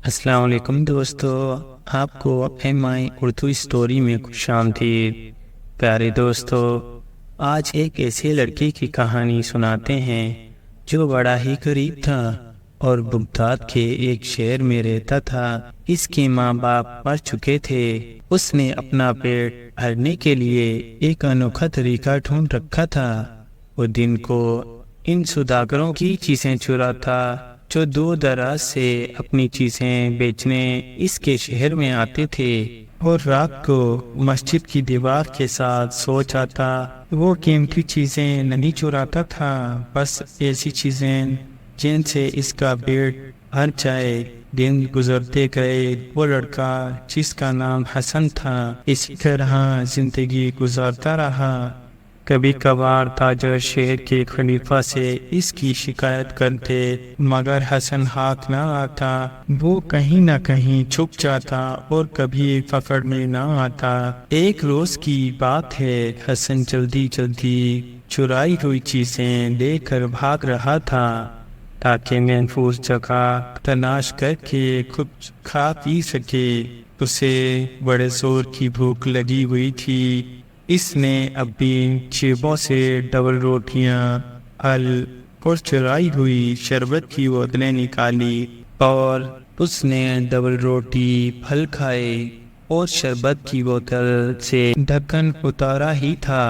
السلام علیکم دوستو، آپ کو ایم آئی اردو اسٹوری میں خوش آمدید۔ پیارے دوستو، آج ایک ایسے لڑکے کی کہانی سناتے ہیں جو بڑا ہی غریب تھا اور بغداد کے ایک شہر میں رہتا تھا۔ اس کے ماں باپ مر چکے تھے۔ اس نے اپنا پیٹ بھرنے کے لیے ایک انوکھا طریقہ ڈھونڈ رکھا تھا۔ وہ دن کو ان سوداگروں کی چیزیں چراتا جو دور دراز سے اپنی چیزیں بیچنے اس کے شہر میں آتے تھے، اور رات کو مسجد کی دیوار کے ساتھ سو جاتا۔ وہ قیمتی چیزیں نہیں چراتا تھا، بس ایسی چیزیں جن سے اس کا پیٹ بھر جائے۔ دن گزرتے گئے۔ وہ لڑکا جس کا نام حسن تھا اسی طرح زندگی گزارتا رہا۔ کبھی کبھار تاجر شہر کے خلیفہ سے اس کی شکایت کرتے، مگر حسن ہاتھ نہ آتا۔ وہ کہیں نہ کہیں چھپ جاتا اور کبھی پکڑ میں نہ آتا۔ ایک روز کی بات ہے، حسن جلدی چرائی ہوئی چیزیں لے کر بھاگ رہا تھا تاکہ محفوظ جگہ تلاش کر کے کچھ کھا پی سکے۔ اسے بڑے زور کی بھوک لگی ہوئی تھی۔ اس نے اپنی جیبوں سے ڈبل روٹیاں، پھل اور چرائی ہوئی شربت کی بوتلیں نکالی، اور اس نے ڈبل روٹی، پھل کھائے اور شربت کی بوتل سے ڈھکن اتارا ہی تھا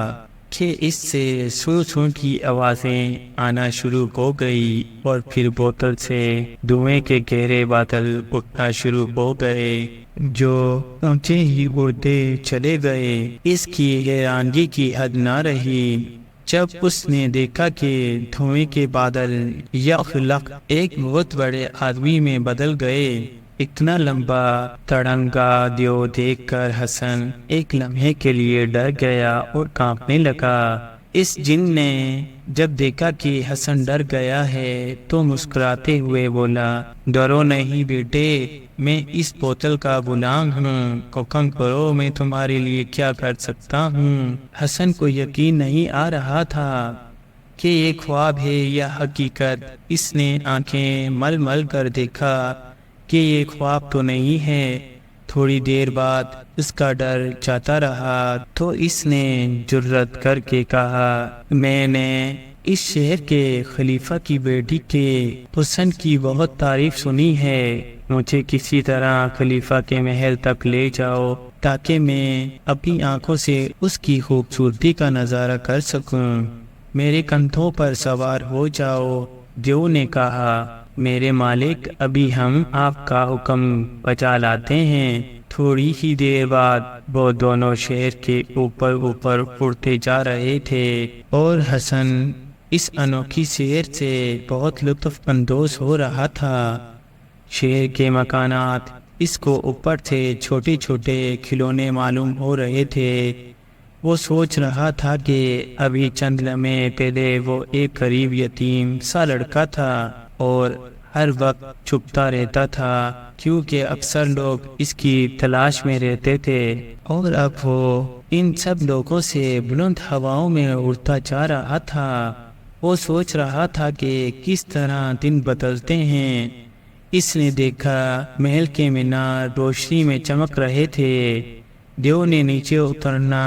کہ اس سے سو سو کی آوازیں آنا شروع ہو گئی، اور پھر بوتل سے دھوئیں کے گہرے بادل اٹھنا شروع ہو گئے جو اونچے ہی اڑتے چلے گئے۔ اس کی حیرانگی کی حد نہ رہی جب اس نے دیکھا کہ دھوئیں کے بادل یکلخت ایک بہت بڑے آدمی میں بدل گئے۔ اتنا لمبا تڑنگا دیو دیکھ کر حسن ایک لمحے کے لیے ڈر گیا اور کانپنے لگا۔ اس جن نے جب دیکھا کہ حسن ڈر گیا ہے تو مسکراتے ہوئے بولا، ڈرو نہیں بیٹے، میں اس بوتل کا غلام ہوں، حکم کرو، میں تمہارے لیے کیا کر سکتا ہوں۔ حسن کو یقین نہیں آ رہا تھا کہ یہ خواب ہے یا حقیقت۔ اس نے آنکھیں مل مل کر دیکھا کہ یہ خواب تو نہیں ہے۔ تھوڑی دیر بعد اس کا ڈر جاتا رہا تو اس نے جرأت کر کے کہا، میں نے اس شہر کے خلیفہ کی بیٹی کے حسن کی بہت تعریف سنی ہے۔ مجھے کسی طرح خلیفہ کے محل تک لے جاؤ تاکہ میں اپنی آنکھوں سے اس کی خوبصورتی کا نظارہ کر سکوں۔ میرے کندھوں پر سوار ہو جاؤ۔ دیو نے کہا، میرے مالک، ابھی ہم آپ کا حکم بجا لاتے ہیں۔ تھوڑی ہی دیر بعد وہ دونوں شہر کے اوپر اڑتے جا رہے تھے، اور حسن اس انوکھی سیر سے بہت لطف اندوز ہو رہا تھا۔ شہر کے مکانات اس کو اوپر سے چھوٹے چھوٹے کھلونے معلوم ہو رہے تھے۔ وہ سوچ رہا تھا کہ ابھی چند لمحے پہلے وہ ایک غریب یتیم سا لڑکا تھا اور ہر وقت چھپتا رہتا تھا کیونکہ اکثر لوگ اس کی تلاش میں رہتے تھے، اور اب وہ ان سب لوگوں سے بلند ہواؤں میں اڑتا جا رہا تھا۔ وہ سوچ رہا تھا کہ کس طرح دن بدلتے ہیں۔ اس نے دیکھا محل کے مینار روشنی میں چمک رہے تھے۔ دیو نے نیچے اترنا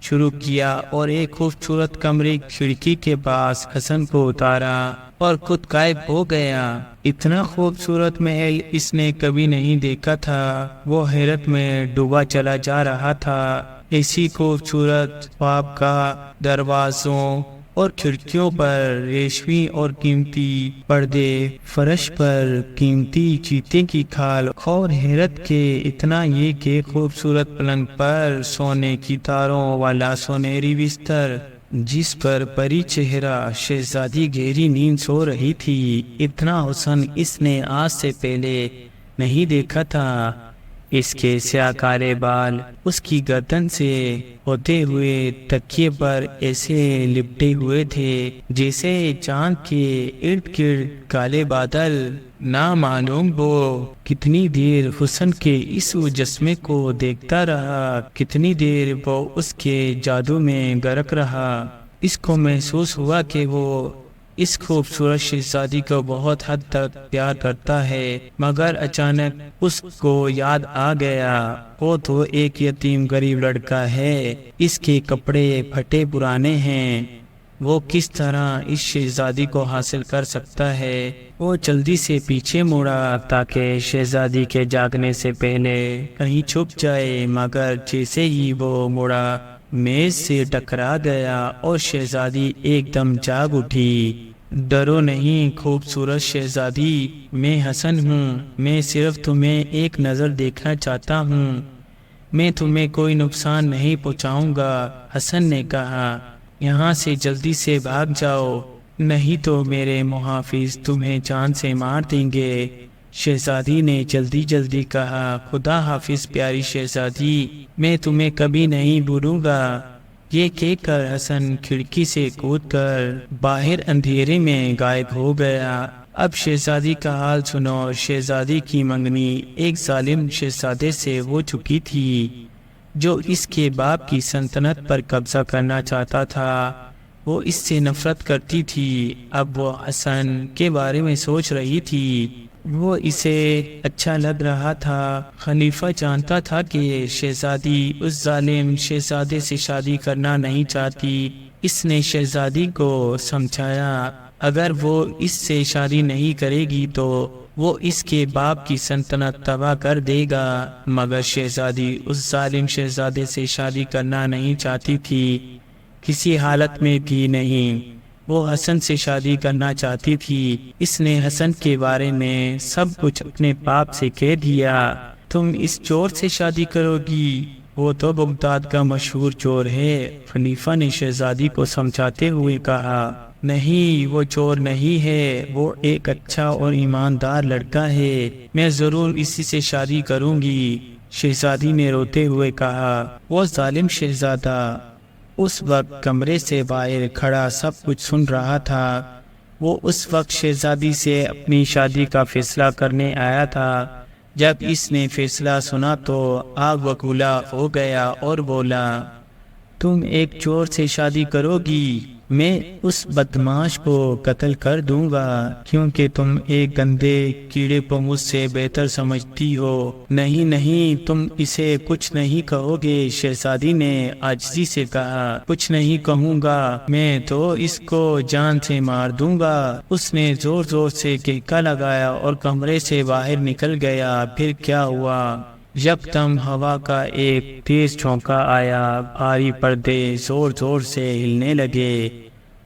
شروع کیا اور ایک خوبصورت کمرے کی کھڑکی کے پاس حسن کو اتارا اور خود غائب ہو گیا۔ اتنا خوبصورت محل اس نے کبھی نہیں دیکھا تھا۔ وہ حیرت میں ڈوبا چلا جا رہا تھا۔ ایسی خوبصورت خواب کا دروازوں اور کھڑکیوں پر ریشمی اور قیمتی پردے، فرش پر قیمتی چیتے کی کھال، اور حیرت کے اتنا یہ کہ خوبصورت پلنگ پر سونے کی تاروں والا سنہری بستر جس پر پری چہرہ شہزادی گہری نیند سو رہی تھی۔ اتنا حسن اس نے آج سے پہلے نہیں دیکھا تھا۔ اس کے سیاہ کالے بال اس کی گردن سے ہوتے ہوئے تکیے پر ایسے لپٹے ہوئے تھے جیسے چاند کے ارد گرد کالے بادل۔ نہ معلوم وہ کتنی دیر حسن کے اس مجسمے کو دیکھتا رہا، کتنی دیر وہ اس کے جادو میں غرق رہا۔ اس کو محسوس ہوا کہ وہ اس خوبصورت شہزادی کو بہت حد تک پیار کرتا ہے، مگر اچانک اس کو یاد آ گیا وہ تو ایک یتیم غریب لڑکا ہے، اس کے کپڑے پھٹے پرانے ہیں، وہ کس طرح اس شہزادی کو حاصل کر سکتا ہے۔ وہ جلدی سے پیچھے مڑا تاکہ شہزادی کے جاگنے سے پہلے کہیں چھپ جائے، مگر جیسے ہی وہ مڑا میز سے ٹکرا گیا اور شہزادی ایک دم جاگ اٹھی۔ ڈرو نہیں خوبصورت شہزادی، میں حسن ہوں، میں صرف تمہیں ایک نظر دیکھنا چاہتا ہوں، میں تمہیں کوئی نقصان نہیں پہنچاؤں گا۔ حسن نے کہا، یہاں سے جلدی سے بھاگ جاؤ، نہیں تو میرے محافظ تمہیں جان سے مار دیں گے۔ شہزادی نے جلدی کہا، خدا حافظ پیاری شہزادی، میں تمہیں کبھی نہیں بھولوں گا۔ یہ کہہ کر حسن کھڑکی سے کود کر باہر اندھیرے میں غائب ہو گیا۔ اب شہزادی کا حال سنو۔ شہزادی کی منگنی ایک ظالم شہزادے سے ہو چکی تھی جو اس کے باپ کی سلطنت پر قبضہ کرنا چاہتا تھا۔ وہ اس سے نفرت کرتی تھی۔ اب وہ حسن کے بارے میں سوچ رہی تھی، وہ اسے اچھا لگ رہا تھا۔ خلیفہ جانتا تھا کہ شہزادی اس ظالم شہزادے سے شادی کرنا نہیں چاہتی۔ اس نے شہزادی کو سمجھایا اگر وہ اس سے شادی نہیں کرے گی تو وہ اس کے باپ کی سلطنت تباہ کر دے گا، مگر شہزادی اس ظالم شہزادے سے شادی کرنا نہیں چاہتی تھی، کسی حالت میں بھی نہیں۔ وہ حسن سے شادی کرنا چاہتی تھی۔ اس نے حسن کے بارے میں سب کچھ اپنے باپ سے کہہ دیا۔ تم اس چور سے شادی کرو گی، وہ تو بغداد کا مشہور چور ہے۔ خلیفہ نے شہزادی کو سمجھاتے ہوئے کہا، نہیں، وہ چور نہیں ہے، وہ ایک اچھا اور ایماندار لڑکا ہے، میں ضرور اسی سے شادی کروں گی۔ شہزادی نے روتے ہوئے کہا۔ وہ ظالم شہزادہ اس وقت کمرے سے باہر کھڑا سب کچھ سن رہا تھا۔ وہ اس وقت شہزادی سے اپنی شادی کا فیصلہ کرنے آیا تھا۔ جب اس نے فیصلہ سنا تو آگ بگولا ہو گیا اور بولا، تم ایک چور سے شادی کرو گی؟ میں اس بدمعاش کو قتل کر دوں گا، کیونکہ تم ایک گندے کیڑے کو مجھ سے بہتر سمجھتی ہو۔ نہیں، تم اسے کچھ نہیں کہو گے۔ شہزادی نے عاجزی سے کہا، کچھ نہیں کہوں گا، میں تو اس کو جان سے مار دوں گا۔ اس نے زور سے کہکا لگایا اور کمرے سے باہر نکل گیا۔ پھر کیا ہوا؟ یکدم ہوا کا ایک تیز جھونکا آیا، بھاری پردے زور سے ہلنے لگے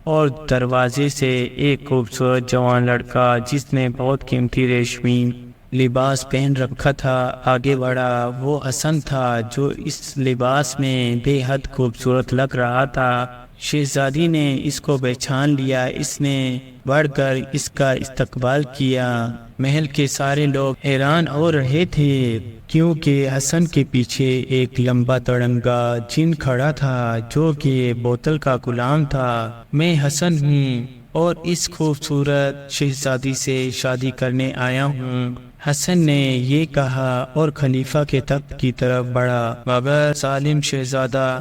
اور دروازے سے ایک خوبصورت جوان لڑکا جس نے بہت قیمتی ریشمی لباس پہن رکھا تھا آگے بڑھا۔ وہ حسن تھا جو اس لباس میں بے حد خوبصورت لگ رہا تھا۔ شہزادی نے اس کو پہچان لیا۔ اس نے بڑھ کر اس کا استقبال کیا۔ محل کے سارے لوگ حیران ہو رہے تھے کیونکہ حسن کے پیچھے ایک لمبا تڑنگا جن کھڑا تھا جو کہ بوتل کا غلام تھا۔ میں حسن ہوں اور اس خوبصورت شہزادی سے شادی کرنے آیا ہوں، حسن نے یہ کہا اور خلیفہ کے تخت کی طرف بڑھا، مگر ظالم شہزادہ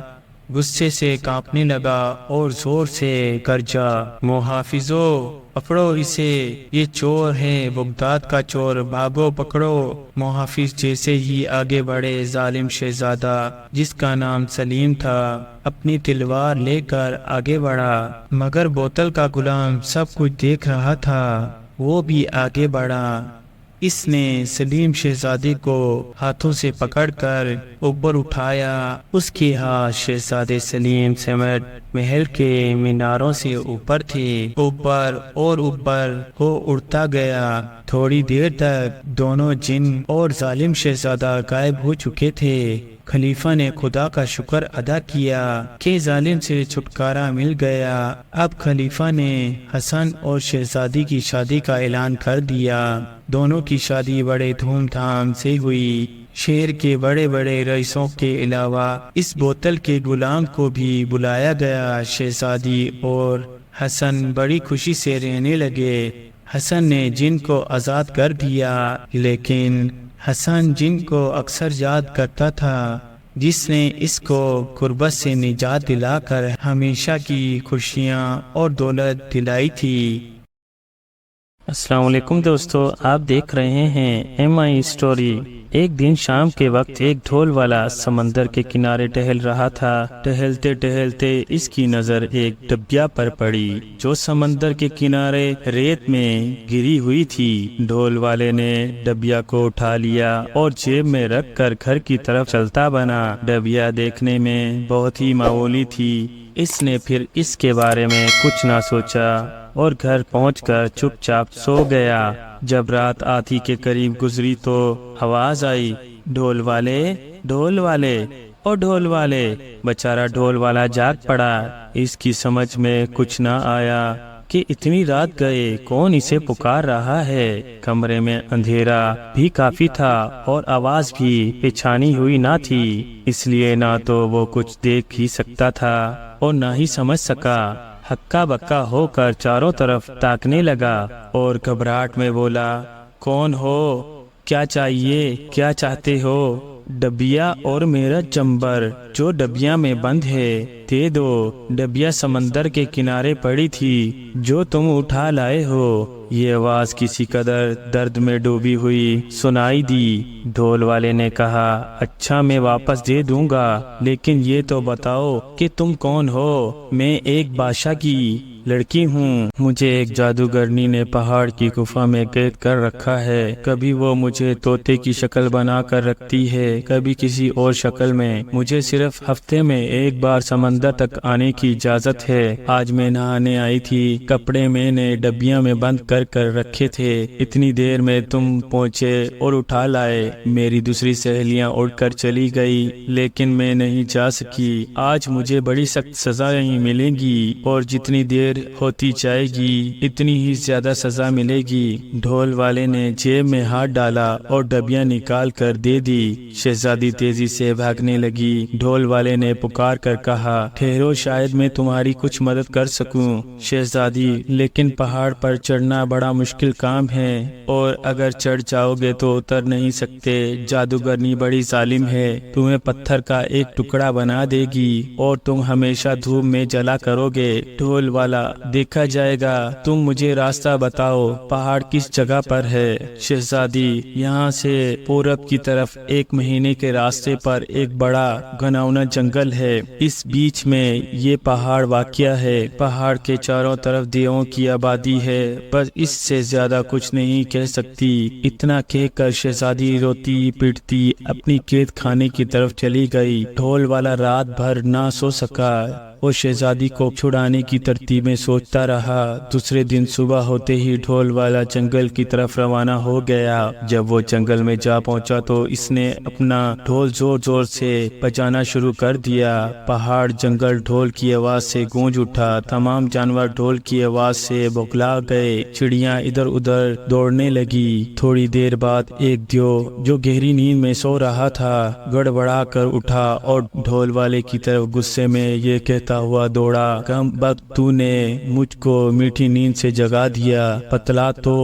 غصے سے کانپنے لگا اور زور سے گرجا، محافظو، پکڑو اسے، یہ چور ہے، بغداد کا چور، بھاگو پکڑو۔ محافظ جیسے ہی آگے بڑھے، ظالم شہزادہ جس کا نام سلیم تھا اپنی تلوار لے کر آگے بڑھا، مگر بوتل کا غلام سب کچھ دیکھ رہا تھا، وہ بھی آگے بڑھا۔ اس نے سلیم شہزادے کو ہاتھوں سے پکڑ کر اوپر اٹھایا۔ اس کے ہاتھ شہزادے سلیم سمیت محل کے میناروں سے اوپر تھے، اوپر اور اوپر ہو اڑتا گیا۔ تھوڑی دیر تک دونوں جن اور ظالم شہزادہ غائب ہو چکے تھے۔ خلیفہ نے خدا کا شکر ادا کیا کہ ظالم سے چھٹکارا مل گیا۔ اب خلیفہ نے حسن اور شہزادی کی شادی کا اعلان کر دیا۔ دونوں کی شادی بڑے دھوم دھام سے ہوئی۔ شہر کے بڑے بڑے رئیسوں کے علاوہ اس بوتل کے غلام کو بھی بلایا گیا۔ شہزادی اور حسن بڑی خوشی سے رہنے لگے۔ حسن نے جن کو آزاد کر دیا، لیکن حسن جن کو اکثر یاد کرتا تھا جس نے اس کو غربت سے نجات دلا کر ہمیشہ کی خوشیاں اور دولت دلائی تھی۔ السلام علیکم دوستو، آپ دیکھ رہے ہیں ایم آئی اسٹوری۔ ایک دن شام کے وقت ایک ڈھول والا سمندر کے کنارے ٹہل رہا تھا۔ ٹہلتے ٹہلتے اس کی نظر ایک ڈبیا پر پڑی جو سمندر کے کنارے ریت میں گری ہوئی تھی۔ ڈھول والے نے ڈبیا کو اٹھا لیا اور جیب میں رکھ کر گھر کی طرف چلتا بنا۔ ڈبیا دیکھنے میں بہت ہی معمولی تھی، اس نے پھر اس کے بارے میں کچھ نہ سوچا اور گھر پہنچ کر چپ چاپ سو گیا۔ جب رات آدھی کے قریب گزری تو آواز آئی، ڈھول والے، ڈھول والے، اور ڈھول والے۔ بیچارہ ڈھول والا جاگ پڑا۔ اس کی سمجھ میں کچھ نہ آیا کہ اتنی رات گئے کون اسے پکار رہا ہے۔ کمرے میں اندھیرا بھی کافی تھا اور آواز بھی پہچانی ہوئی نہ تھی، اس لیے نہ تو وہ کچھ دیکھ ہی سکتا تھا اور نہ ہی سمجھ سکا۔ ہکا بکا ہو کر چاروں طرف تاکنے لگا اور گھبراہٹ میں بولا، کون ہو؟ کیا چاہیے؟ کیا چاہتے ہو؟ ڈبیا اور میرا چمبر جو ڈبیا میں بند ہے دے دو۔ ڈبیا سمندر کے کنارے پڑی تھی جو تم اٹھا لائے ہو۔ یہ آواز کسی قدر درد میں ڈوبی ہوئی سنائی دی۔ ڈھول والے نے کہا، اچھا میں واپس دے دوں گا، لیکن یہ تو بتاؤ کہ تم کون ہو؟ میں ایک بادشاہ کی لڑکی ہوں۔ مجھے ایک جادوگرنی نے پہاڑ کی گفا میں قید کر رکھا ہے۔ کبھی وہ مجھے طوطے کی شکل بنا کر رکھتی ہے، کبھی کسی اور شکل میں۔ مجھے صرف ہفتے میں ایک بار سمندر تک آنے کی اجازت ہے۔ آج میں نہانے آئی تھی، کپڑے میں نے ڈبیاں میں بند کر رکھے تھے۔ اتنی دیر میں تم پہنچے اور اٹھا لائے۔ میری دوسری سہیلیاں اڑ کر چلی گئی لیکن میں نہیں جا سکی۔ آج مجھے بڑی سخت سزا نہیں ملے گی اور جتنی دیر ہوتی جائے گی اتنی ہی زیادہ سزا ملے گی۔ ڈھول والے نے جیب میں ہاتھ ڈالا اور ڈبیاں نکال کر دے دی۔ شہزادی تیزی سے بھاگنے لگی۔ ڈھول والے نے پکار کر کہا، ٹھہرو، شاید میں تمہاری کچھ مدد کر سکوں۔ شہزادی، لیکن پہاڑ پر چڑھنا بڑا مشکل کام ہے اور اگر چڑھ جاؤ گے تو اتر نہیں سکتے۔ جادوگرنی بڑی ظالم ہے، تمہیں پتھر کا ایک ٹکڑا بنا دے گی اور تم ہمیشہ دھوپ میں جلا کرو گے۔ ڈھول والا، دیکھا جائے گا، تم مجھے راستہ بتاؤ، پہاڑ کس جگہ پر ہے؟ شہزادی، یہاں سے پورب کی طرف 1 مہینے کے راستے پر ایک بڑا گھناؤنا جنگل ہے، اس بیچ میں یہ پہاڑ واقع ہے۔ پہاڑ کے چاروں طرف دیووں کی آبادی ہے، بس اس سے زیادہ کچھ نہیں کہہ سکتی۔ اتنا کہہ کر شہزادی روتی پیٹتی اپنی قید خانے کی طرف چلی گئی۔ ڈھول والا رات بھر نہ سو سکا، وہ شہزادی کو چھڑانے کی ترتیبیں سوچتا رہا۔ دوسرے دن صبح ہوتے ہی ڈھول والا جنگل کی طرف روانہ ہو گیا۔ جب وہ جنگل میں جا پہنچا تو اس نے اپنا ڈھول زور زور سے بجانا شروع کر دیا۔ پہاڑ، جنگل ڈھول کی آواز سے گونج اٹھا۔ تمام جانور ڈھول کی آواز سے بوکھلا گئے۔ چڑیاں ادھر ادھر دوڑنے لگی۔ تھوڑی دیر بعد ایک دیو جو گہری نیند میں سو رہا تھا گڑبڑا کر اٹھا اور ڈھول والے کی طرف غصے میں یہ کہتا ہوا دوڑا، کم بخت، تو نے مجھ کو میٹھی نیند سے جگا دیا، پتلا تو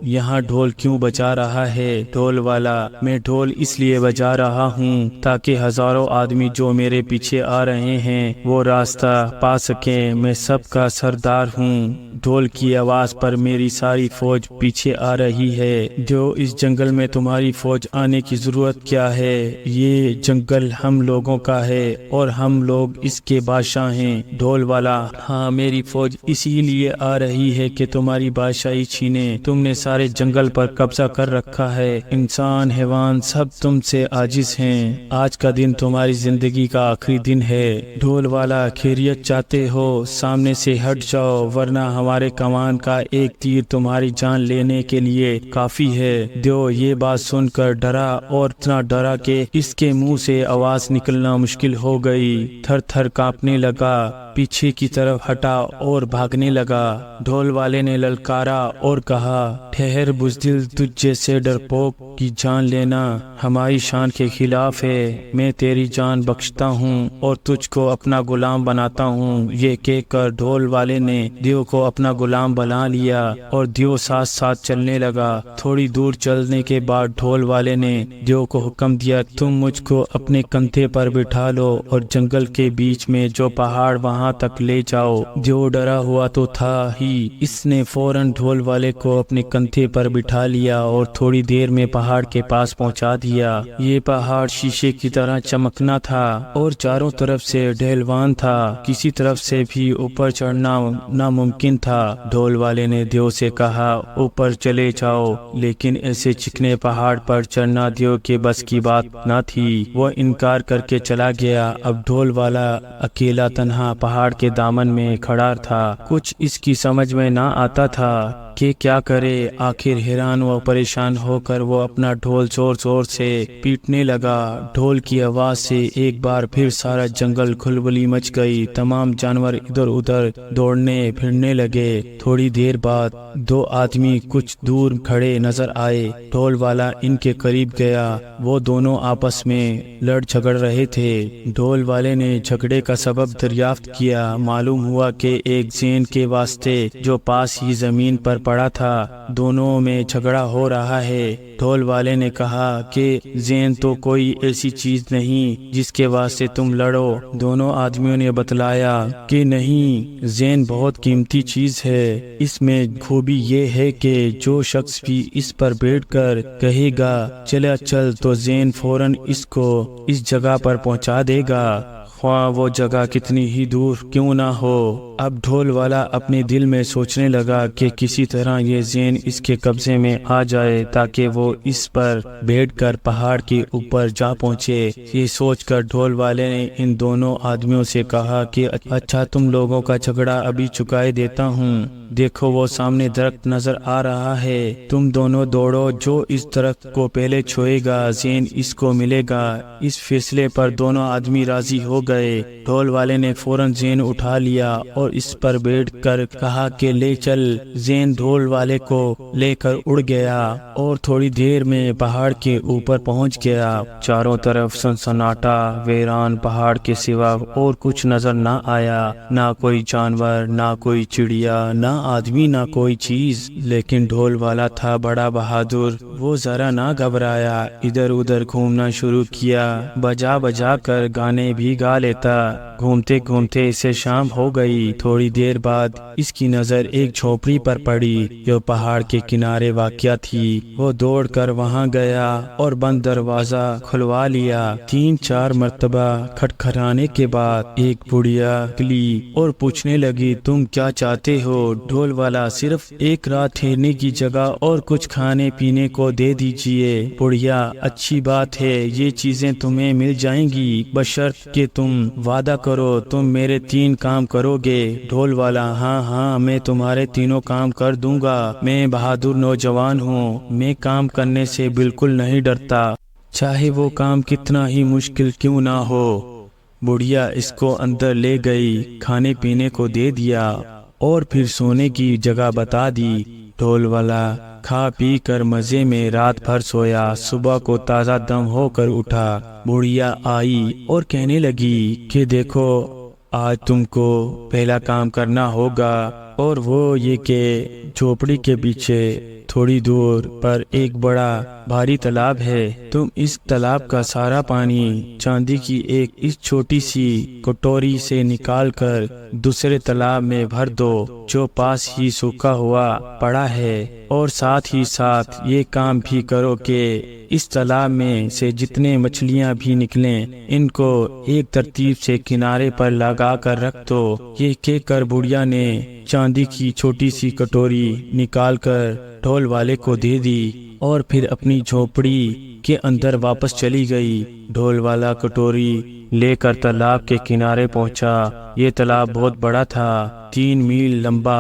یہاں ڈھول کیوں بجا رہا ہے؟ ڈھول والا، میں ڈھول اس لیے بجا رہا ہوں تاکہ ہزاروں آدمی جو میرے پیچھے آ رہے ہیں وہ راستہ پا سکیں، میں سب کا سردار ہوں۔ ڈھول کی آواز پر میری ساری فوج پیچھے آ رہی ہے۔ جو اس جنگل میں تمہاری فوج آنے کی ضرورت کیا ہے؟ یہ جنگل ہم لوگوں کا ہے اور ہم لوگ اس کے بادشاہ ہیں۔ ڈھول والا، ہاں، میری فوج اسی لیے آ رہی ہے کہ تمہاری بادشاہی چھینے۔ تم نے سارے جنگل پر قبضہ کر رکھا ہے، انسان، حیوان سب تم سے عاجز ہیں۔ آج کا دن تمہاری زندگی کا آخری دن ہے۔ ڈھول والا، خیریت چاہتے ہو؟ سامنے سے ہٹ جاؤ ورنہ ہمارے کمان کا ایک تیر تمہاری جان لینے کے لیے کافی ہے۔ دیو یہ بات سن کر ڈرا اور اتنا ڈرا کہ اس کے منہ سے آواز نکلنا مشکل ہو گئی، تھر تھر کانپنے لگا۔ پیچھے کی طرف ہٹا اور بھاگنے لگا۔ ڈھول والے نے للکارا اور کہا، ٹھہر بزدل، تجھ جیسے ڈرپوک کی جان لینا ہماری شان کے خلاف ہے۔ میں تیری جان بخشتا ہوں اور تجھ کو اپنا غلام بناتا ہوں۔ یہ کہہ کر ڈھول والے نے دیو کو اپنا غلام بنا لیا اور دیو ساتھ ساتھ چلنے لگا۔ تھوڑی دور چلنے کے بعد ڈھول والے نے دیو کو حکم دیا، تم مجھ کو اپنے کندھے پر بٹھا لو اور جنگل کے بیچ میں جو پہاڑ وہاں تک لے جاؤ۔ دیو ڈرا ہوا تو تھا ہی، اس نے فوراً ڈھول والے کو اپنے کندھے پر بٹھا لیا اور تھوڑی دیر میں پہاڑ کے پاس پہنچا دیا۔ یہ پہاڑ شیشے کی طرح چمکنا تھا اور چاروں طرف سے ڈھلوان تھا، کسی طرف سے بھی اوپر چڑھنا ناممکن تھا۔ ڈھول والے نے دیو سے کہا، اوپر چلے جاؤ، لیکن ایسے چکنے پہاڑ پر چڑھنا دیو کے بس کی بات نہ تھی۔ وہ انکار کر کے چلا گیا۔ اب ڈھول والا اکیلا تنہا پہاڑ کے دامن میں کھڑا تھا۔ کچھ اس کی سمجھ میں نہ آتا تھا کہ کیا کرے۔ آخر حیران و پریشان ہو کر وہ اپنا ڈھول زور زور سے پیٹنے لگا۔ ڈھول کی آواز سے ایک بار پھر سارا جنگل کھلبلی مچ گئی۔ تمام جانور ادھر ادھر دوڑنے پھرنے لگے۔ تھوڑی دیر بعد دو آدمی کچھ دور کھڑے نظر آئے۔ ڈھول والا ان کے قریب گیا۔ وہ دونوں آپس میں لڑ جھگڑ رہے تھے۔ ڈھول والے نے جھگڑے کا سبب دریافت کیا۔ معلوم ہوا کہ ایک زین کے واسطے جو پاس ہی زمین پر پڑا تھا، دونوں میں جھگڑا ہو رہا ہے۔ ڈھول والے نے کہا کہ زین تو کوئی ایسی چیز نہیں جس کے واسطے تم لڑو۔ دونوں آدمیوں نے بتلایا کہ نہیں، زین بہت قیمتی چیز ہے۔ اس میں خوبی یہ ہے کہ جو شخص بھی اس پر بیٹھ کر کہے گا چلا چل، تو زین فوراً اس کو اس جگہ پر پہنچا دے گا، خواہ وہ جگہ کتنی ہی دور کیوں نہ ہو۔ اب ڈھول والا اپنے دل میں سوچنے لگا کہ کسی طرح یہ زین اس کے قبضے میں آ جائے تاکہ وہ اس پر بیٹھ کر پہاڑ کے اوپر جا پہنچے۔ یہ سوچ کر ڈھول والے نے ان دونوں آدمیوں سے کہا کہ اچھا، تم لوگوں کا جھگڑا ابھی چکائے دیتا ہوں۔ دیکھو وہ سامنے درخت نظر آ رہا ہے، تم دونوں دوڑو، جو اس درخت کو پہلے چھوئے گا زین اس کو ملے گا۔ اس فیصلے پر دونوں آدمی راضی ہو گئے۔ ڈھول والے نے فوراً زین اٹھا لیا اور اس پر بیٹھ کر کہا کہ لے چل۔ زین ڈھول والے کو لے کر اڑ گیا اور تھوڑی دیر میں پہاڑ کے اوپر پہنچ گیا۔ چاروں طرف سنسناٹا، ویران پہاڑ کے سوا اور کچھ نظر نہ آیا، نہ کوئی جانور، نہ کوئی چڑیا، نہ آدمی، نہ کوئی چیز۔ لیکن ڈھول والا تھا بڑا بہادر، وہ ذرا نہ گھبرایا، ادھر ادھر گھومنا شروع کیا، بجا بجا کر گانے بھی گا لیتا۔ گھومتے گھومتے اسے شام ہو گئی۔ تھوڑی دیر بعد اس کی نظر ایک جھونپڑی پر پڑی جو پہاڑ کے کنارے واقع تھی۔ وہ دوڑ کر وہاں گیا اور بند دروازہ کھلوا لیا۔ 3-4 مرتبہ کھٹکھٹانے کے بعد ایک بڑھیا نکلی اور پوچھنے لگی، تم کیا چاہتے ہو؟ ڈھول والا، صرف ایک رات ٹھہرنے کی جگہ اور کچھ کھانے پینے کو دے دیجیے۔ بڑھیا، اچھی بات ہے، یہ چیزیں تمہیں مل جائیں گی بشرط کہ تم وعدہ کرو تم میرے 3 کام کرو گے۔ ڈھول والا، ہاں ہاں، میں تمہارے تینوں کام کر دوں گا۔ میں بہادر نوجوان ہوں، میں کام کرنے سے بالکل نہیں ڈرتا، چاہے وہ کام کتنا ہی مشکل کیوں نہ ہو۔ بڑھیا اس کو اندر لے گئی، کھانے پینے کو دے دیا اور پھر سونے کی جگہ بتا دی۔ ڈھول والا کھا پی کر مزے میں رات بھر سویا۔ صبح کو تازہ دم ہو کر اٹھا۔ بڑھیا آئی اور کہنے لگی کہ دیکھو، آج تم کو پہلا کام کرنا ہوگا، اور وہ یہ کہ جھوپڑی کے پیچھے تھوڑی دور پر ایک بڑا بھاری تالاب ہے۔ تم اس تالاب کا سارا پانی چاندی کی ایک اس چھوٹی سی کٹوری سے نکال کر دوسرے تالاب میں بھر دو جو پاس ہی سوکھا ہوا پڑا ہے، اور ساتھ ہی ساتھ یہ کام بھی کرو کہ اس تالاب میں سے جتنے مچھلیاں بھی نکلیں ان کو ایک ترتیب سے کنارے پر لگا کر رکھ دو۔ یہ کہہ کر بڑھیا نے چاندی کی چھوٹی سی کٹوری نکال کر ڈھول والے کو دے دی اور پھر اپنی جھونپڑی کے اندر واپس چلی گئی۔ ڈھول والا کٹوری لے کر تالاب کے کنارے پہنچا۔ یہ تالاب بہت بڑا تھا، 3 میل لمبا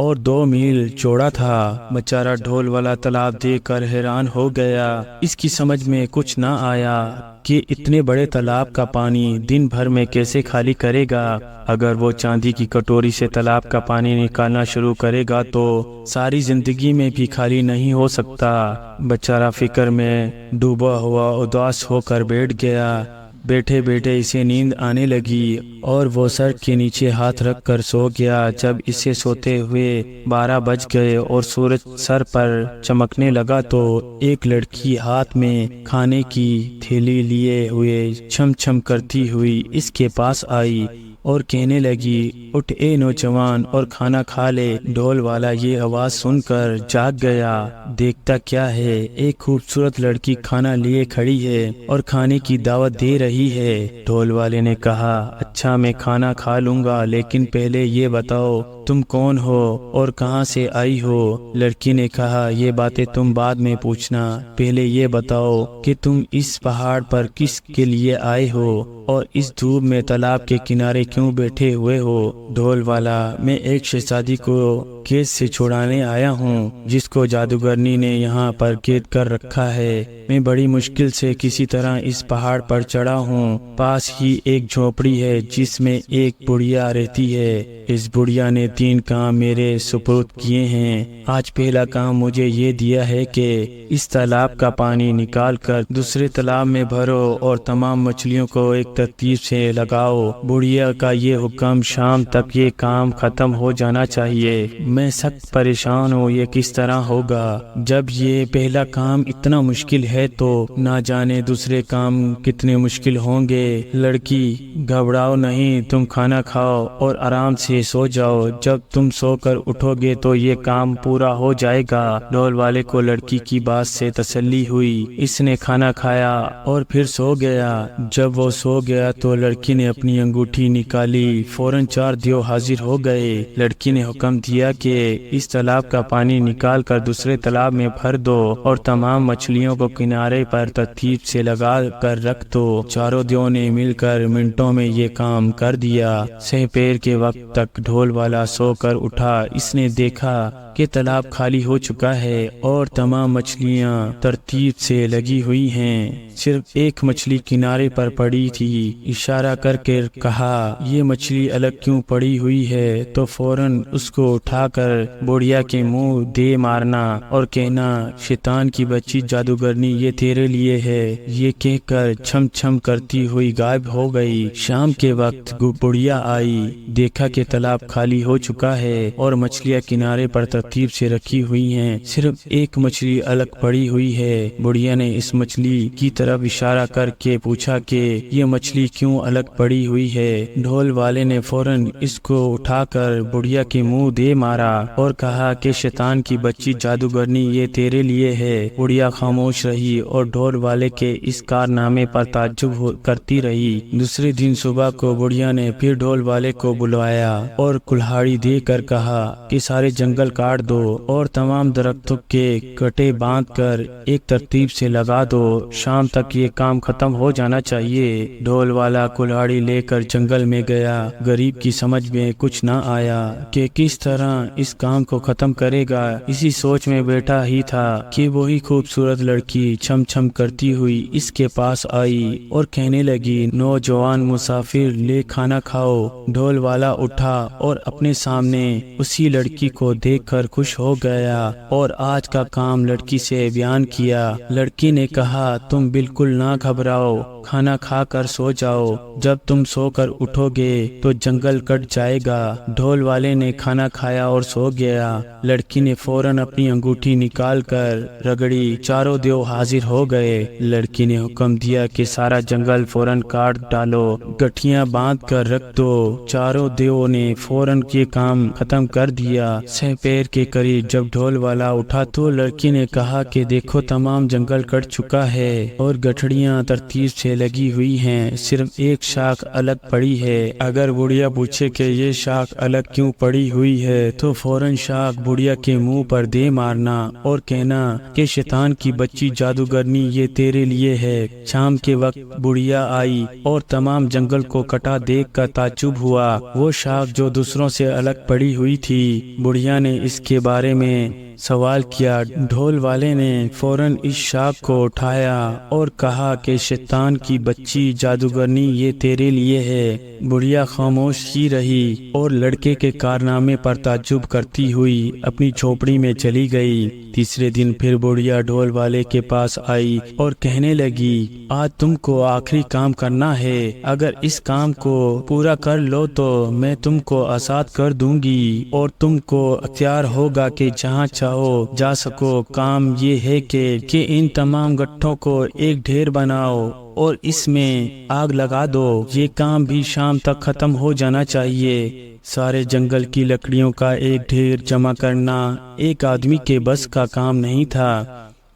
اور 2 میل چوڑا تھا۔ بیچارہ ڈھول والا تالاب دیکھ کر حیران ہو گیا۔ اس کی سمجھ میں کچھ نہ آیا کہ اتنے بڑے تالاب کا پانی دن بھر میں کیسے خالی کرے گا۔ اگر وہ چاندی کی کٹوری سے تالاب کا پانی نکالنا شروع کرے گا تو ساری زندگی میں بھی خالی نہیں ہو سکتا۔ بیچارہ فکر میں ڈوبا ہوا اداس ہو کر بیٹھ گیا۔ بیٹھے بیٹھے اسے نیند آنے لگی اور وہ سر کے نیچے ہاتھ رکھ کر سو گیا۔ جب اسے سوتے ہوئے 12 بج گئے اور سورج سر پر چمکنے لگا تو ایک لڑکی ہاتھ میں کھانے کی تھیلی لیے ہوئے چھم چھم کرتی ہوئی اس کے پاس آئی اور کہنے لگی، اٹھ اے نوجوان اور کھانا کھا لے۔ ڈھول والا یہ آواز سن کر جاگ گیا۔ دیکھتا کیا ہے، ایک خوبصورت لڑکی کھانا لیے کھڑی ہے اور کھانے کی دعوت دے رہی ہے۔ ڈھول والے نے کہا، اچھا میں کھانا کھا لوں گا، لیکن پہلے یہ بتاؤ تم کون ہو اور کہاں سے آئی ہو؟ لڑکی نے کہا، یہ باتیں تم بعد میں پوچھنا، پہلے یہ بتاؤ کہ تم اس پہاڑ پر کس کے لیے آئے ہو اور اس دھوپ میں تالاب کے کنارے کیوں بیٹھے ہوئے ہو؟ ڈھول والا، میں ایک شہزادی کو قید سے چھڑانے آیا ہوں جس کو جادوگرنی نے یہاں پر قید کر رکھا ہے۔ میں بڑی مشکل سے کسی طرح اس پہاڑ پر چڑھا ہوں۔ پاس ہی ایک جھونپڑی ہے جس میں ایک بڑھیا رہتی ہے۔ اس بڑھیا نے 3 کام میرے سپرد کیے ہیں۔ آج پہلا کام مجھے یہ دیا ہے کہ اس تالاب کا پانی نکال کر دوسرے تالاب میں بھرو اور تمام مچھلیوں کو ایک ترتیب سے لگاؤ۔ بڑھیا کا یہ حکم، شام تک یہ کام ختم ہو جانا چاہیے۔ میں سخت پریشان ہوں، یہ کس طرح ہوگا؟ جب یہ پہلا کام اتنا مشکل ہے تو نہ جانے دوسرے کام کتنے مشکل ہوں گے۔ لڑکی، گھبراؤ نہیں، تم کھانا کھاؤ اور آرام سے سو جاؤ۔ جب تم سو کر اٹھو گے تو یہ کام پورا ہو جائے گا۔ ڈھول والے کو لڑکی کی بات سے تسلی ہوئی۔ اس نے کھانا کھایا اور پھر سو گیا۔ جب وہ سو گیا تو لڑکی نے اپنی انگوٹھی نکالی، فوراً 4 دیو حاضر ہو گئے۔ لڑکی نے حکم دیا کہ اس تالاب کا پانی نکال کر دوسرے تالاب میں بھر دو اور تمام مچھلیوں کو کنارے پر ترتیب سے لگا کر رکھ دو۔ 4 دیو نے مل کر منٹوں میں یہ کام کر دیا۔ سحر کے وقت تک ڈھول والا سو کر اٹھا۔ اس نے دیکھا کہ تالاب خالی ہو چکا ہے اور تمام مچھلیاں ترتیب سے لگی ہوئی ہیں۔ صرف ایک مچھلی کنارے پر پڑی تھی۔ اشارہ کر کے کہا، یہ مچھلی الگ کیوں پڑی ہوئی ہے؟ تو فوراً اس کو اٹھا کر بڑھیا کے منہ دے مارنا اور کہنا، شیطان کی بچی جادوگرنی، یہ تیرے لیے ہے۔ یہ کہہ کر چھم چھم کرتی ہوئی غائب ہو گئی۔ شام کے وقت بڑھیا آئی، دیکھا کہ تالاب خالی ہو چکا ہے اور مچھلیاں کنارے پر ترتیب سے رکھی ہوئی ہیں۔ صرف ایک مچھلی الگ پڑی ہوئی ہے۔ بڑھیا نے اس مچھلی کی طرف اشارہ کر کے پوچھا کہ یہ مچھلی کیوں الگ پڑی ہوئی ہے؟ ڈھول والے نے فوراً اس کو اٹھا کر بڑھیا کے منہ دے مارا اور کہا کہ شیطان کی بچی جادوگرنی، یہ تیرے لیے ہے۔ بڑھیا خاموش رہی اور ڈھول والے کے اس کارنامے پر تعجب کرتی رہی۔ دوسرے دن صبح کو بڑھیا نے پھر ڈھول والے کو بلوایا اور کلہاڑی دے کر کہا کہ سارے جنگل کاٹ دو اور تمام درختوں کے کٹے باندھ کر ایک ترتیب سے لگا دو۔ شام تک یہ کام ختم ہو جانا چاہیے۔ ڈھول والا کلہاڑی لے کر جنگل میں گیا۔ غریب کی سمجھ میں کچھ نہ آیا کہ کس طرح اس کام کو ختم کرے گا۔ اسی سوچ میں بیٹھا ہی تھا کہ وہی خوبصورت لڑکی چھم چھم کرتی ہوئی اس کے پاس آئی اور کہنے لگی، نوجوان مسافر، لے کھانا کھاؤ۔ ڈھول والا اٹھا اور اپنے سامنے اسی لڑکی کو دیکھ کر خوش ہو گیا اور آج کا کام لڑکی سے بیان کیا۔ لڑکی نے کہا، تم بالکل نہ گھبراؤ، کھانا کھا کر سو جاؤ۔ جب تم سو کر اٹھو گے تو جنگل کٹ جائے گا۔ ڈھول والے نے کھانا کھایا اور سو گیا۔ لڑکی نے فوراً اپنی انگوٹھی نکال کر رگڑی، 4 دیو حاضر ہو گئے۔ لڑکی نے حکم دیا کہ سارا جنگل فوراً کاٹ ڈالو، گٹھیاں باندھ کر رکھ دو۔ 4 دیو نے فوراً یہ کام ختم کر دیا۔ سپیر کے قریب جب ڈھول والا اٹھا تو لڑکی نے کہا کہ دیکھو، تمام جنگل کٹ چکا ہے اور گٹھڑیاں ترتیب سے سے لگی ہوئی ہیں، صرف ایک شاخ الگ پڑی ہے۔ اگر بڑھیا پوچھے کہ یہ شاخ الگ کیوں پڑی ہوئی ہے تو فوراً شاخ بڑھیا کے منہ پر دے مارنا اور کہنا کہ شیطان کی بچی جادوگرنی، یہ تیرے لیے ہے۔ شام کے وقت بڑھیا آئی اور تمام جنگل کو کٹا دیکھ کر تعجب ہوا۔ وہ شاخ جو دوسروں سے الگ پڑی ہوئی تھی، بڑھیا نے اس کے بارے میں سوال کیا۔ ڈھول والے نے فوراً اس شاخ کو اٹھایا اور کہا کہ شیطان کی بچی جادوگرنی، یہ تیرے لیے ہے۔ بڑھیا خاموش ہی رہی اور لڑکے کے کارنامے پر تعجب کرتی ہوئی اپنی جھونپڑی میں چلی گئی۔ تیسرے دن پھر بڑھیا ڈھول والے کے پاس آئی اور کہنے لگی، آج تم کو آخری کام کرنا ہے، اگر اس کام کو پورا کر لو تو میں تم کو آزاد کر دوں گی اور تم کو اختیار ہوگا کہ جہاں چاہو جا سکو۔ کام یہ ہے کہ ان تمام گٹھوں کو ایک ڈھیر بناؤ اور اس میں آگ لگا دو۔ یہ کام بھی شام تک ختم ہو جانا چاہیے۔ سارے جنگل کی لکڑیوں کا ایک ڈھیر جمع کرنا ایک آدمی کے بس کا کام نہیں تھا۔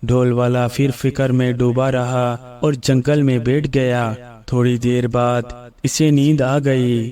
ڈھول والا پھر فکر میں ڈوبا رہا اور جنگل میں بیٹھ گیا۔ تھوڑی دیر بعد اسے نیند آ گئی۔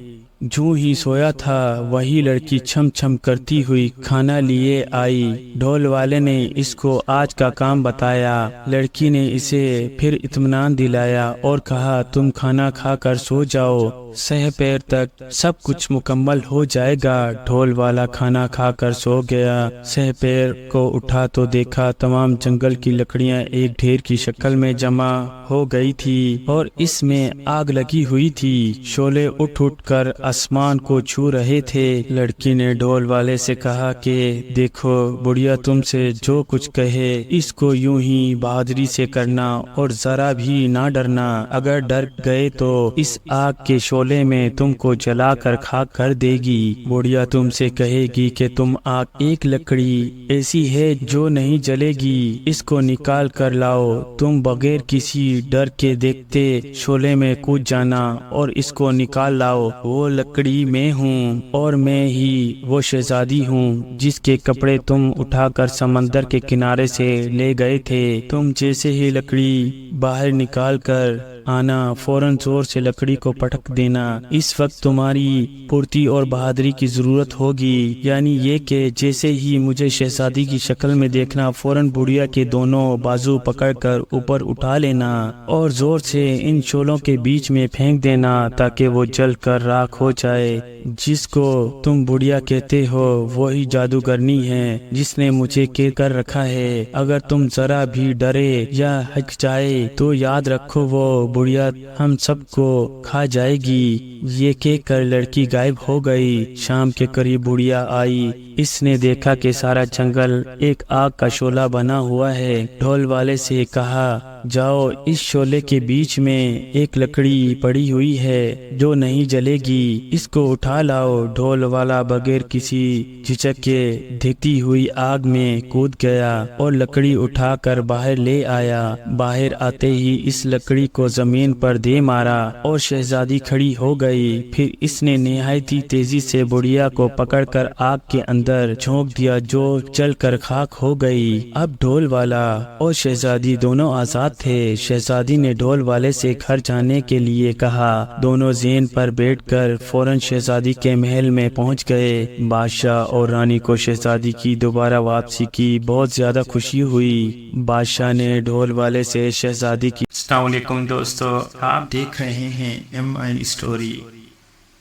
جو ہی سویا تھا وہی لڑکی چھم چھم کرتی ہوئی کھانا لیے آئی۔ ڈھول والے نے اس کو آج کا کام بتایا۔ لڑکی نے اسے پھر اطمینان دلایا اور کہا، تم کھانا کھا کر سو جاؤ، سہ پیر تک سب کچھ مکمل ہو جائے گا۔ ڈھول والا کھانا کھا کر سو گیا۔ سہ پیر کو اٹھا تو دیکھا تمام جنگل کی لکڑیاں ایک ڈھیر کی شکل میں جمع ہو گئی تھی اور اس میں آگ لگی ہوئی تھی۔ شعلے اٹھ اٹھ کر آسمان کو چھو رہے تھے۔ لڑکی نے ڈھول والے سے کہا کہ دیکھو، بڑھیا تم سے جو کچھ کہے اس کو یوں ہی بہادری سے کرنا اور ذرا بھی نہ ڈرنا۔ اگر ڈر گئے تو اس آگ کے شعلے میں تم کو جلا کر خاک کر دے گی۔ بڑھیا تم سے کہے گی کہ تم آگ ایک لکڑی ایسی ہے جو نہیں جلے گی، اس کو نکال کر لاؤ۔ تم بغیر کسی ڈر کے دیکھتے شعلے میں کود جانا اور اس کو نکال لاؤ۔ وہ لکڑی میں ہوں اور میں ہی وہ شہزادی ہوں جس کے کپڑے تم اٹھا کر سمندر کے کنارے سے لے گئے تھے۔ تم جیسے ہی لکڑی باہر نکال کر آنا، فوراً زور سے لکڑی کو پٹک دینا۔ اس وقت تمہاری پھرتی اور بہادری کی ضرورت ہوگی، یعنی یہ کہ جیسے ہی مجھے شہزادی کی شکل میں دیکھنا، فوراً بڑھیا کے دونوں بازو پکڑ کر اوپر اٹھا لینا اور زور سے ان شعلوں کے بیچ میں پھینک دینا تاکہ وہ جل کر راکھ ہو جائے۔ جس کو تم بڑھیا کہتے ہو وہی جادوگرنی ہے جس نے مجھے قید کر رکھا ہے۔ اگر تم ذرا بھی ڈرے یا ہچکچائے تو یاد رکھو وہ بڑھیا ہم سب کو کھا جائے گی۔ یہ کہہ کر لڑکی غائب ہو گئی۔ شام کے قریب بڑھیا آئی۔ اس نے دیکھا کہ سارا جنگل ایک آگ کا شعلہ بنا ہوا ہے۔ ڈھول والے سے کہا، جاؤ، اس شعلے کے بیچ میں ایک لکڑی پڑی ہوئی ہے جو نہیں جلے گی، اس کو اٹھا لاؤ۔ ڈھول والا بغیر کسی جھجک کے دھکتی ہوئی آگ میں کود گیا اور لکڑی اٹھا کر باہر لے آیا۔ باہر آتے ہی اس لکڑی کو زمین پر دے مارا اور شہزادی کھڑی ہو گئی۔ پھر اس نے نہایت ہی تیزی سے بڑھیا کو پکڑ کر آگ کے اندر جھونک دیا جو جل کر خاک ہو گئی۔ اب ڈھول والا اور شہزادی دونوں آزاد تھے۔ شہزادی نے ڈھول والے سے گھر جانے کے لیے کہا۔ دونوں زین پر بیٹھ کر فوراً شہزادی کے محل میں پہنچ گئے۔ بادشاہ اور رانی کو شہزادی کی دوبارہ واپسی کی بہت زیادہ خوشی ہوئی۔ بادشاہ نے ڈھول والے سے شہزادی کی السلام علیکم دوستو، آپ دیکھ رہے ہیں MI اسٹوری۔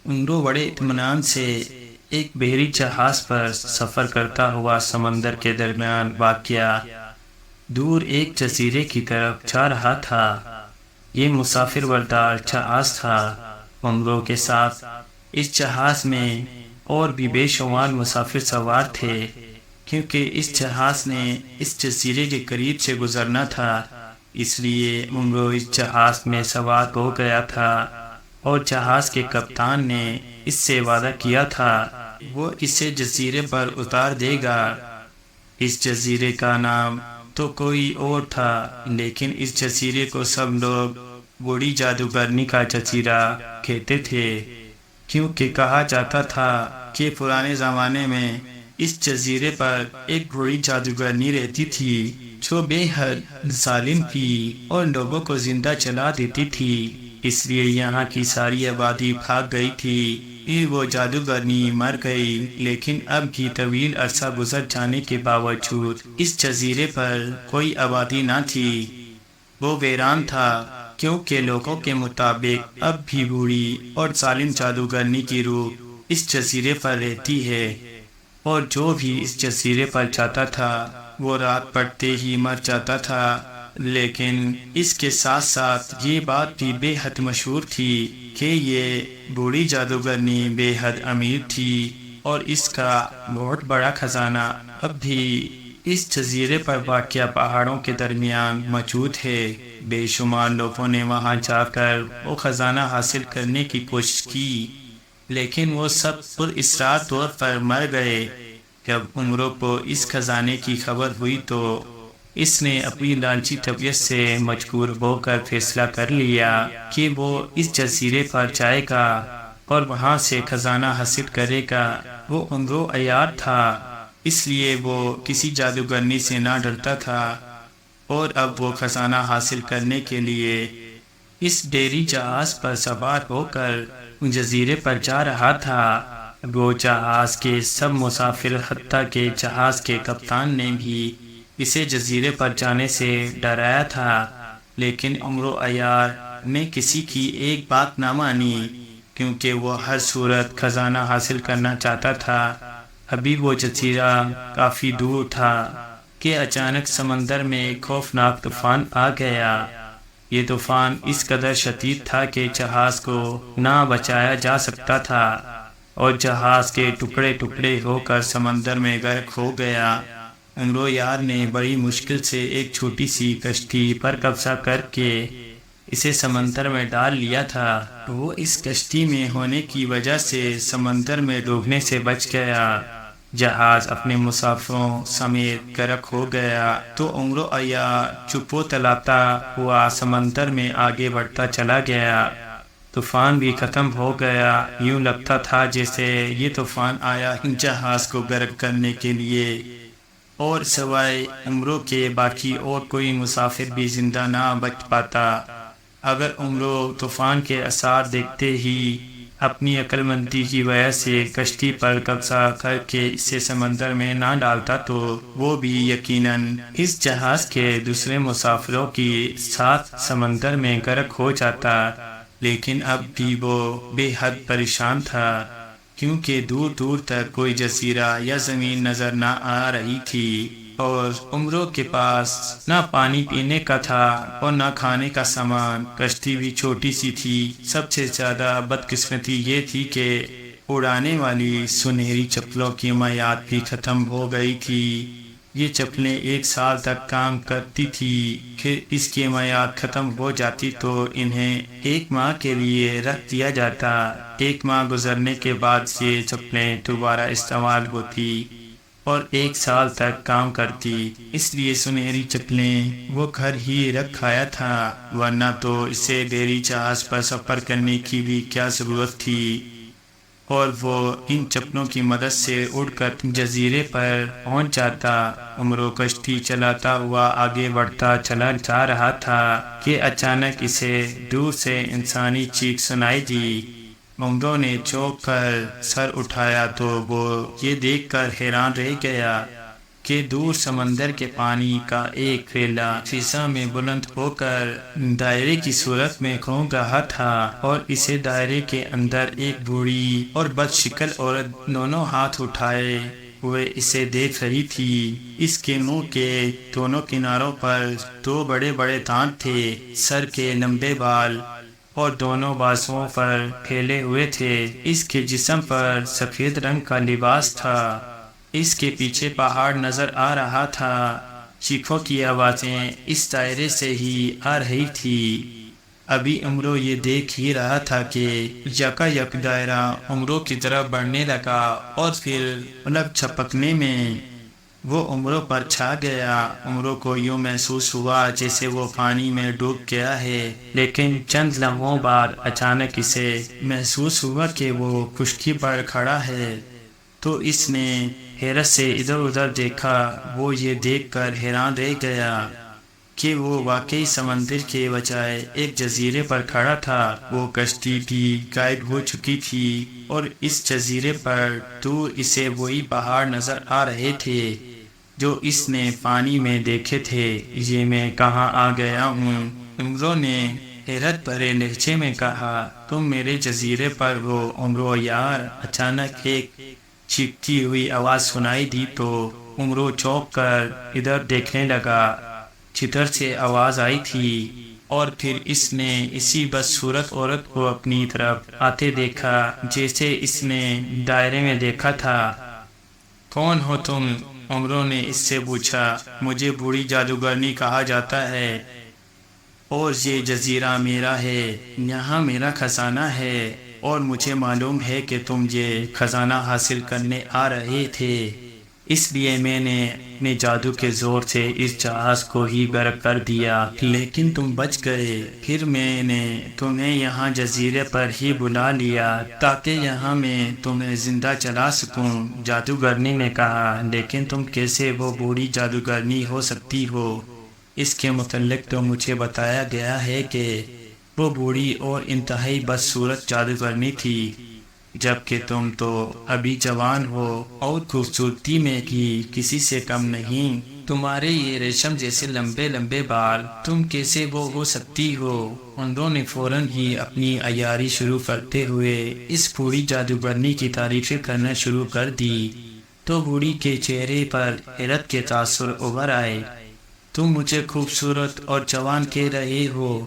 انگرو بڑے اطمینان سے ایک بحری جہاز پر سفر کرتا ہوا سمندر کے درمیان واقع دور ایک جزیرے کی طرف جا رہا تھا۔ یہ مسافر بردار جہاز تھا۔ انگرو کے ساتھ اس جہاز میں اور بھی بے شمار مسافر سوار تھے، کیونکہ اس جہاز نے اس جزیرے کے قریب سے گزرنا تھا، اس لیے منگو اس جہاز میں سوار ہو گیا تھا اور جہاز کے کپتان نے اس سے وعدہ کیا تھا وہ اسے جزیرے پر اتار دے گا۔ اس جزیرے کا نام تو کوئی اور تھا، لیکن اس جزیرے کو سب لوگ بوڑھی جادوگرنی کا جزیرہ کہتے تھے، کیونکہ کہا جاتا تھا کہ پرانے زمانے میں اس جزیرے پر ایک بوڑھی جادوگرنی رہتی تھی جو بے حد ظالم تھی اور لوگوں کو زندہ جلا دیتی تھی، اس لیے یہاں کی ساری آبادی بھاگ گئی تھی۔ پھر وہ جادوگرنی مر گئی، لیکن اب بھی طویل عرصہ گزر جانے کے باوجود اس جزیرے پر کوئی آبادی نہ تھی۔ وہ ویران تھا، کیونکہ لوگوں کے مطابق اب بھی بوڑھی اور ظالم جادوگرنی کی روح اس جزیرے پر رہتی ہے، اور جو بھی اس جزیرے پر جاتا تھا وہ رات پڑتے ہی مر جاتا تھا۔ لیکن اس کے ساتھ ساتھ یہ بات بھی بے حد مشہور تھی کہ یہ بوڑھی جادوگرنی بے حد امیر تھی، اور اس کا بہت بڑا خزانہ اب بھی اس جزیرے پر واقع پہاڑوں کے درمیان موجود ہے۔ بے شمار لوگوں نے وہاں جا کر وہ خزانہ حاصل کرنے کی کوشش کی، لیکن وہ سب پراسرار طور پر مر گئے۔ جب عمرو کو اس خزانے کی خبر ہوئی تو اس نے اپنی لالچی طبیعت سے مجبور ہو کر فیصلہ کر لیا کہ وہ اس جزیرے پر جائے گا اور وہاں سے خزانہ حاصل کرے گا۔ وہ عمرو عیار تھا، اس لیے وہ کسی جادوگرنی سے نہ ڈرتا تھا، اور اب وہ خزانہ حاصل کرنے کے لیے اس ڈیری جہاز پر سوار ہو کر جزیرے پر جا رہا تھا۔ وہ جہاز کے سب مسافر حتیٰ کہ جہاز کے کپتان نے بھی اسے جزیرے پر جانے سے ڈرایا تھا، لیکن عمرو عیار نے کسی کی ایک بات نہ مانی، کیونکہ وہ ہر صورت خزانہ حاصل کرنا چاہتا تھا۔ ابھی وہ جزیرہ کافی دور تھا کہ اچانک سمندر میں ایک خوفناک طوفان آ گیا۔ یہ طوفان اس قدر شدید تھا کہ جہاز کو نہ بچایا جا سکتا تھا، اور جہاز کے ٹکڑے ٹکڑے ہو کر سمندر میں غرق ہو گیا۔ عمرو یار نے بڑی مشکل سے ایک چھوٹی سی کشتی پر قبضہ کر کے اسے سمندر میں ڈال لیا تھا۔ وہ اس کشتی میں ہونے کی وجہ سے سمندر میں ڈوبنے سے بچ گیا۔ جہاز اپنے مسافروں سمیت غرق ہو گیا تو عمرو عیار چپو تلاتا ہوا سمندر میں آگے بڑھتا چلا گیا۔ طوفان بھی ختم ہو گیا۔ یوں لگتا تھا جیسے یہ طوفان آیا جہاز کو غرق کرنے کے لیے، اور سوائے عمرو کے باقی اور کوئی مسافر بھی زندہ نہ بچ پاتا۔ اگر عمرو طوفان کے آثار دیکھتے ہی اپنی عقل مندی کی وجہ سے کشتی پر قبضہ کر کے اسے سمندر میں نہ ڈالتا تو وہ بھی یقیناً اس جہاز کے دوسرے مسافروں کی ساتھ سمندر میں غرق ہو جاتا۔ لیکن اب بھی وہ بے حد پریشان تھا، کیونکہ دور دور تک کوئی جزیرہ یا زمین نظر نہ آ رہی تھی، اور عمرو کے پاس نہ پانی پینے کا تھا اور نہ کھانے کا سامان۔ کشتی بھی چھوٹی سی تھی۔ سب سے زیادہ بدقسمتی یہ تھی کہ اڑانے والی سنہری چپلوں کی میعاد بھی ختم ہو گئی تھی۔ یہ چپلیں 1 سال تک کام کرتی تھی، پھر اس کی میعاد ختم ہو جاتی تو انہیں 1 ماہ کے لیے رکھ دیا جاتا۔ 1 ماہ گزرنے کے بعد یہ چپلیں دوبارہ استعمال ہوتی اور 1 سال تک کام کرتی۔ اس لیے سنہری چپلیں وہ گھر ہی رکھ آیا تھا، ورنہ تو اسے ڈیری جہاز پر سفر کرنے کی بھی کیا ضرورت تھی، اور وہ ان چپلوں کی مدد سے اڑ کر جزیرے پر پہنچ جاتا۔ عمرو کشتی چلاتا ہوا آگے بڑھتا چلا جا رہا تھا کہ اچانک اسے دور سے انسانی چیخ سنائی دی۔ عمرو نے چونک کر سر اٹھایا تو وہ یہ دیکھ کر حیران رہ گیا کہ دور سمندر کے پانی کا ایک پھیلا فضا میں بلند ہو کر دائرے کی صورت میں گھوم رہا تھا، اور اسے دائرے کے اندر ایک بوڑھی اور بد شکل عورت دونوں ہاتھ اٹھائے ہوئے اسے دیکھ رہی تھی۔ اس کے منہ کے دونوں کناروں پر 2 بڑے بڑے دانت تھے، سر کے لمبے بال اور دونوں بازوؤں پر پھیلے ہوئے تھے۔ اس کے جسم پر سفید رنگ کا لباس تھا۔ اس کے پیچھے پہاڑ نظر آ رہا تھا۔ چیخوں کی آوازیں اس دائرے سے ہی آ رہی تھی۔ ابھی عمرو یہ دیکھ ہی رہا تھا کہ یکا دائرہ عمرو کی طرف بڑھنے لگا، اور پھر پلک جھپکنے میں وہ عمرو پر چھا گیا۔ عمرو کو یوں محسوس ہوا جیسے وہ پانی میں ڈوب گیا ہے، لیکن چند لمحوں بعد اچانک اسے محسوس ہوا کہ وہ خشکی پر کھڑا ہے، تو اس نے حیرت سے ادھر ادھر دیکھا۔ وہ یہ دیکھ کر حیران رہ گیا کہ وہ واقعی سمندر کے بجائے ایک جزیرے پر کھڑا تھا۔ وہ کشتی بھی غائب ہو چکی تھی اور اس جزیرے پر دور اسے وہی پہاڑ نظر آ رہے تھے جو اس نے پانی میں دیکھے تھے۔ یہ میں کہاں آ گیا ہوں؟ عمرو نے حیرت بھرے لہجے میں کہا، تم میرے جزیرے پر ہو عمرو یار۔ اچانک ایک چیختی ہوئی آواز سنائی دی تو عمرو چونک کر ادھر دیکھنے لگا۔ جدھر سے آواز آئی تھی اور پھر اس نے اسی بدصورت عورت کو اپنی طرف آتے دیکھا جیسے اس نے دائرے میں دیکھا تھا۔ کون ہو تم؟ عمرو نے اس سے پوچھا۔ مجھے بوڑھی جادوگرنی کہا جاتا ہے اور یہ جزیرہ میرا ہے، یہاں میرا خزانہ ہے اور مجھے معلوم ہے کہ تم یہ خزانہ حاصل کرنے آ رہے تھے، اس لیے میں نے اپنے جادو کے زور سے اس جہاز کو ہی غرق کر دیا، لیکن تم بچ گئے۔ پھر میں نے تمہیں یہاں جزیرے پر ہی بلا لیا تاکہ یہاں میں تمہیں زندہ چلا سکوں۔ جادوگرنی نے کہا، لیکن تم کیسے وہ بوڑھی جادوگرنی ہو سکتی ہو؟ اس کے متعلق تو مجھے بتایا گیا ہے کہ وہ بوڑھی اور انتہائی بدصورت جادوگرنی تھی، جبکہ تم تو ابھی جوان ہو اور خوبصورتی میں بھی کسی سے کم نہیں۔ تمہارے یہ ریشم جیسے لمبے لمبے بال، تم کیسے وہ ہو سکتی ہو؟ عمرو نے فوراً ہی اپنی عیاری شروع کرتے ہوئے اس بوڑھی جادوگرنی کی تعریفیں کرنا شروع کر دی تو بوڑھی کے چہرے پر حیرت کے تاثر ابھر آئے۔ تم مجھے خوبصورت اور جوان کہہ رہے ہو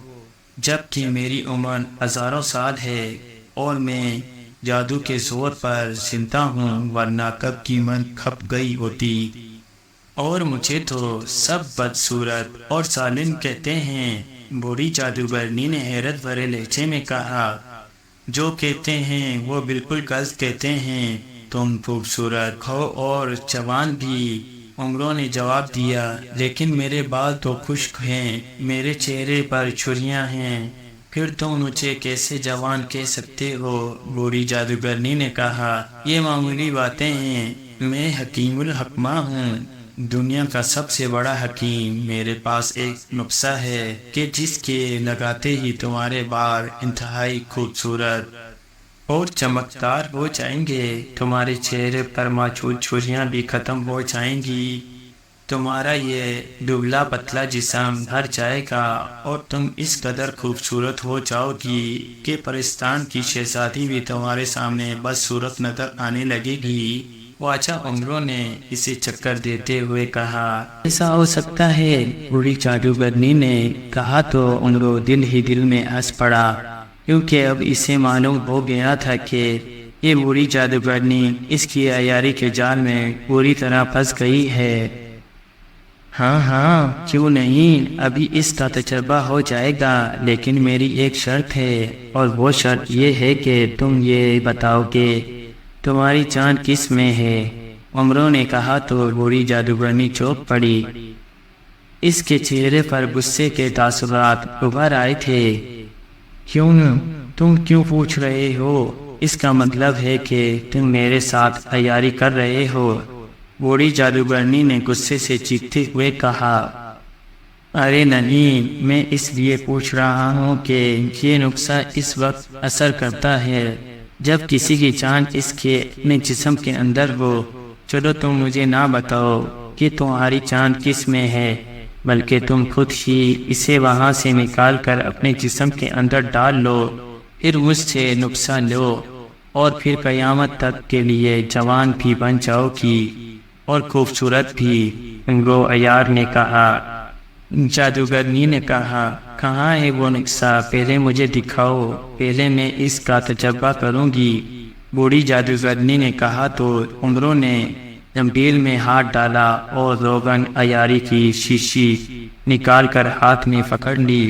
جبکہ میری عمر ہزاروں سال ہے اور میں جادو کے زور پر زندہ ہوں، ورنہ کب کی من کھپ گئی ہوتی۔ اور مجھے تو سب بدصورت اور ظالم کہتے ہیں۔ بوڑھی جادوگرنی نے حیرت بھرے لہجے میں کہا، جو کہتے ہیں وہ بالکل غلط کہتے ہیں، تم خوبصورت ہو اور جوان بھی۔ عمرو نے جواب دیا، لیکن میرے بال تو خشک ہیں، میرے چہرے پر جھریاں ہیں، پھر تم مجھے کیسے جوان کہہ سکتے ہو؟ بوڑھی جادوگرنی نے کہا، یہ معمولی باتیں ہیں، میں حکیم الحکمہ ہوں، دنیا کا سب سے بڑا حکیم۔ میرے پاس ایک نسخہ ہے کہ جس کے لگاتے ہی تمہارے بال انتہائی خوبصورت اور چمکدار ہو جائیں گے، تمہارے چہرے پر موجود جھریاں بھی ختم ہو جائیں گی، تمہارا یہ دبلا پتلا جسم بھر جائے گا اور تم اس قدر خوبصورت ہو جاؤ گی کہ پرستان کی شہزادی بھی تمہارے سامنے بدصورت نظر آنے لگے گی۔ خواجہ عمرو نے اسے چکر دیتے ہوئے کہا، ایسا ہو سکتا ہے؟ بوڑھی جادوگرنی نے کہا تو عمرو دل ہی دل میں ہنس پڑا، کیونکہ اب اسے معلوم ہو گیا تھا کہ یہ بوڑھی جادوگرنی اس کی عیاری کے جال میں پوری طرح پھنس گئی ہے۔ ہاں کیوں نہیں، ابھی اس کا تجربہ ہو جائے گا، لیکن میری ایک شرط ہے، اور وہ شرط یہ ہے کہ تم یہ بتاؤ کہ تمہاری جان کس میں ہے۔ عمرو نے کہا تو بوڑھی جادوگرنی چونک پڑی، اس کے چہرے پر غصے کے تاثرات ابھر آئے تھے۔ تم کیوں پوچھ رہے ہو؟ اس کا مطلب ہے کہ تم میرے ساتھ عیاری کر رہے ہو۔ بوڑھی جادوگرنی نے غصے سے چیختے ہوئے کہا، ارے نہیں، میں اس لیے پوچھ رہا ہوں کہ یہ نسخہ اس وقت اثر کرتا ہے جب کسی کی جان اس کے اپنے جسم کے اندر ہو۔ چلو تم مجھے نہ بتاؤ کہ تمہاری جان کس میں ہے، بلکہ تم خود ہی اسے وہاں سے نکال کر اپنے جسم کے اندر ڈال لو، پھر مجھ سے نسخہ لو اور پھر قیامت تک کے لیے جوان بھی بن جاؤ گی اور خوبصورت بھی۔ عمرو عیار نے کہا۔ جادوگرنی نے کہا، کہاں ہے وہ نسخہ؟ پہلے مجھے دکھاؤ، پہلے میں اس کا تجربہ کروں گی۔ بوڑھی جادوگرنی نے کہا تو عمرو نے زنبیل میں ہاتھ ڈالا اور روغن عیاری کی شیشی نکال کر ہاتھ میں پکڑ لی۔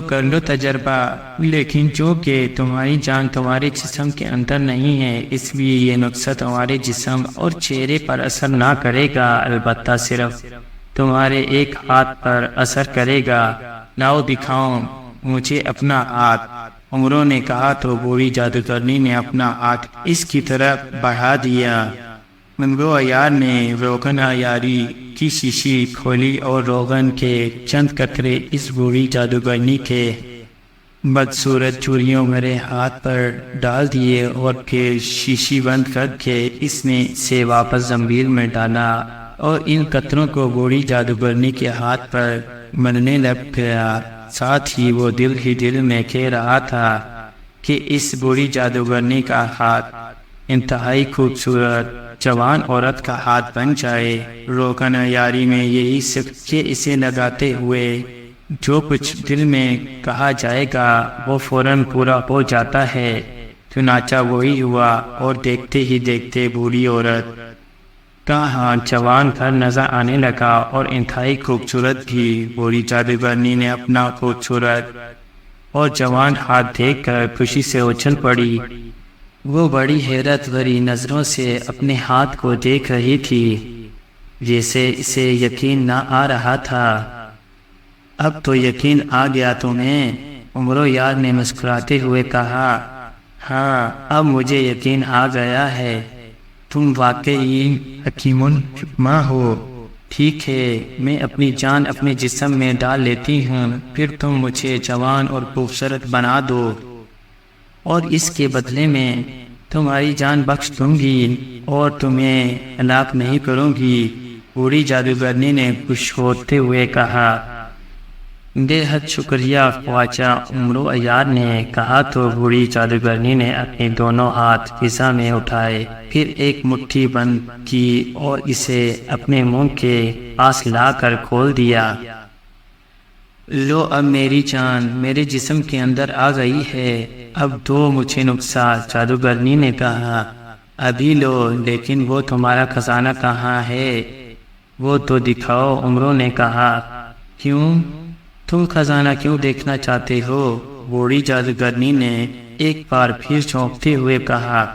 کر لو تجربہ، لیکن چونکہ تمہاری جان تمہارے جسم کے اندر نہیں ہے، اس لیے یہ نسخہ تمہارے جسم اور چہرے پر اثر نہ کرے گا، البتہ صرف تمہارے ایک ہاتھ پر اثر کرے گا۔ لاؤ دکھاؤ مجھے اپنا ہاتھ۔ عمرو نے کہا تو بوڑھی جادوگرنی نے اپنا ہاتھ اس کی طرف بڑھا دیا۔ امرو عیار نے روغن عیاری کی شیشی کھولی اور روغن کے چند قطرے اس بوڑھی جادوگرنی کے بدصورت چوریوں بھرے ہاتھ پر ڈال دیے اور پھر شیشی بند کر کے اس نے اسے واپس زنبیل میں ڈالا اور ان قطروں کو بوڑھی جادوگرنی کے ہاتھ پر ملنے لگ گیا۔ ساتھ ہی وہ دل ہی دل میں کہہ رہا تھا کہ اس بوڑھی جادوگرنی کا ہاتھ انتہائی خوبصورت جوان عورت کا ہاتھ بن جائے۔ روغن عیاری میں یہی سکھ کہ اسے لگاتے ہوئے جو کچھ دل میں کہا جائے گا وہ فوراً پورا ہو جاتا ہے۔ چنانچہ وہی ہوا اور دیکھتے ہی دیکھتے بوڑھی عورت کا ہاتھ جوان گھر نظر آنے لگا اور انتہائی خوبصورت بھی۔ بوڑھی جادوگرنی نے اپنا خوبصورت اور جوان ہاتھ دیکھ کر خوشی سے اچھل پڑی۔ وہ بڑی حیرت بھری نظروں سے اپنے ہاتھ کو دیکھ رہی تھی، جیسے اسے یقین نہ آ رہا تھا۔ اب تو یقین آ گیا تمہیں؟ امرو یار نے مسکراتے ہوئے کہا۔ ہاں، اب مجھے یقین آ گیا ہے، تم واقعی حکیم الحکمہ ہو۔ ٹھیک ہے، میں اپنی جان اپنے جسم میں ڈال لیتی ہوں، پھر تم مجھے جوان اور خوبصورت بنا دو اور اس کے بدلے میں تمہاری جان بخش دوں گی اور تمہیں ہلاک نہیں کروں گی۔ بوڑھی جادوگرنی نے خوش ہوتے ہوئے کہا۔ بے حد شکریہ خواجہ، امرو عیار نے کہا تو بوڑھی جادوگرنی نے اپنے دونوں ہاتھ فضا میں اٹھائے، پھر ایک مٹھی بند کی اور اسے اپنے منہ کے پاس لا کر کھول دیا۔ لو، اب میری جان میرے جسم کے اندر آ گئی ہے، اب دو مجھے نقصان، جادوگرنی نے کہا۔ ابھی لو، لیکن وہ تمہارا خزانہ کہاں ہے؟ وہ تو دکھاؤ، امرو نے کہا۔ کیوں؟ تم خزانہ کیوں دیکھنا چاہتے ہو؟ بوڑھی جادوگرنی نے ایک بار پھر چونکتے ہوئے کہا۔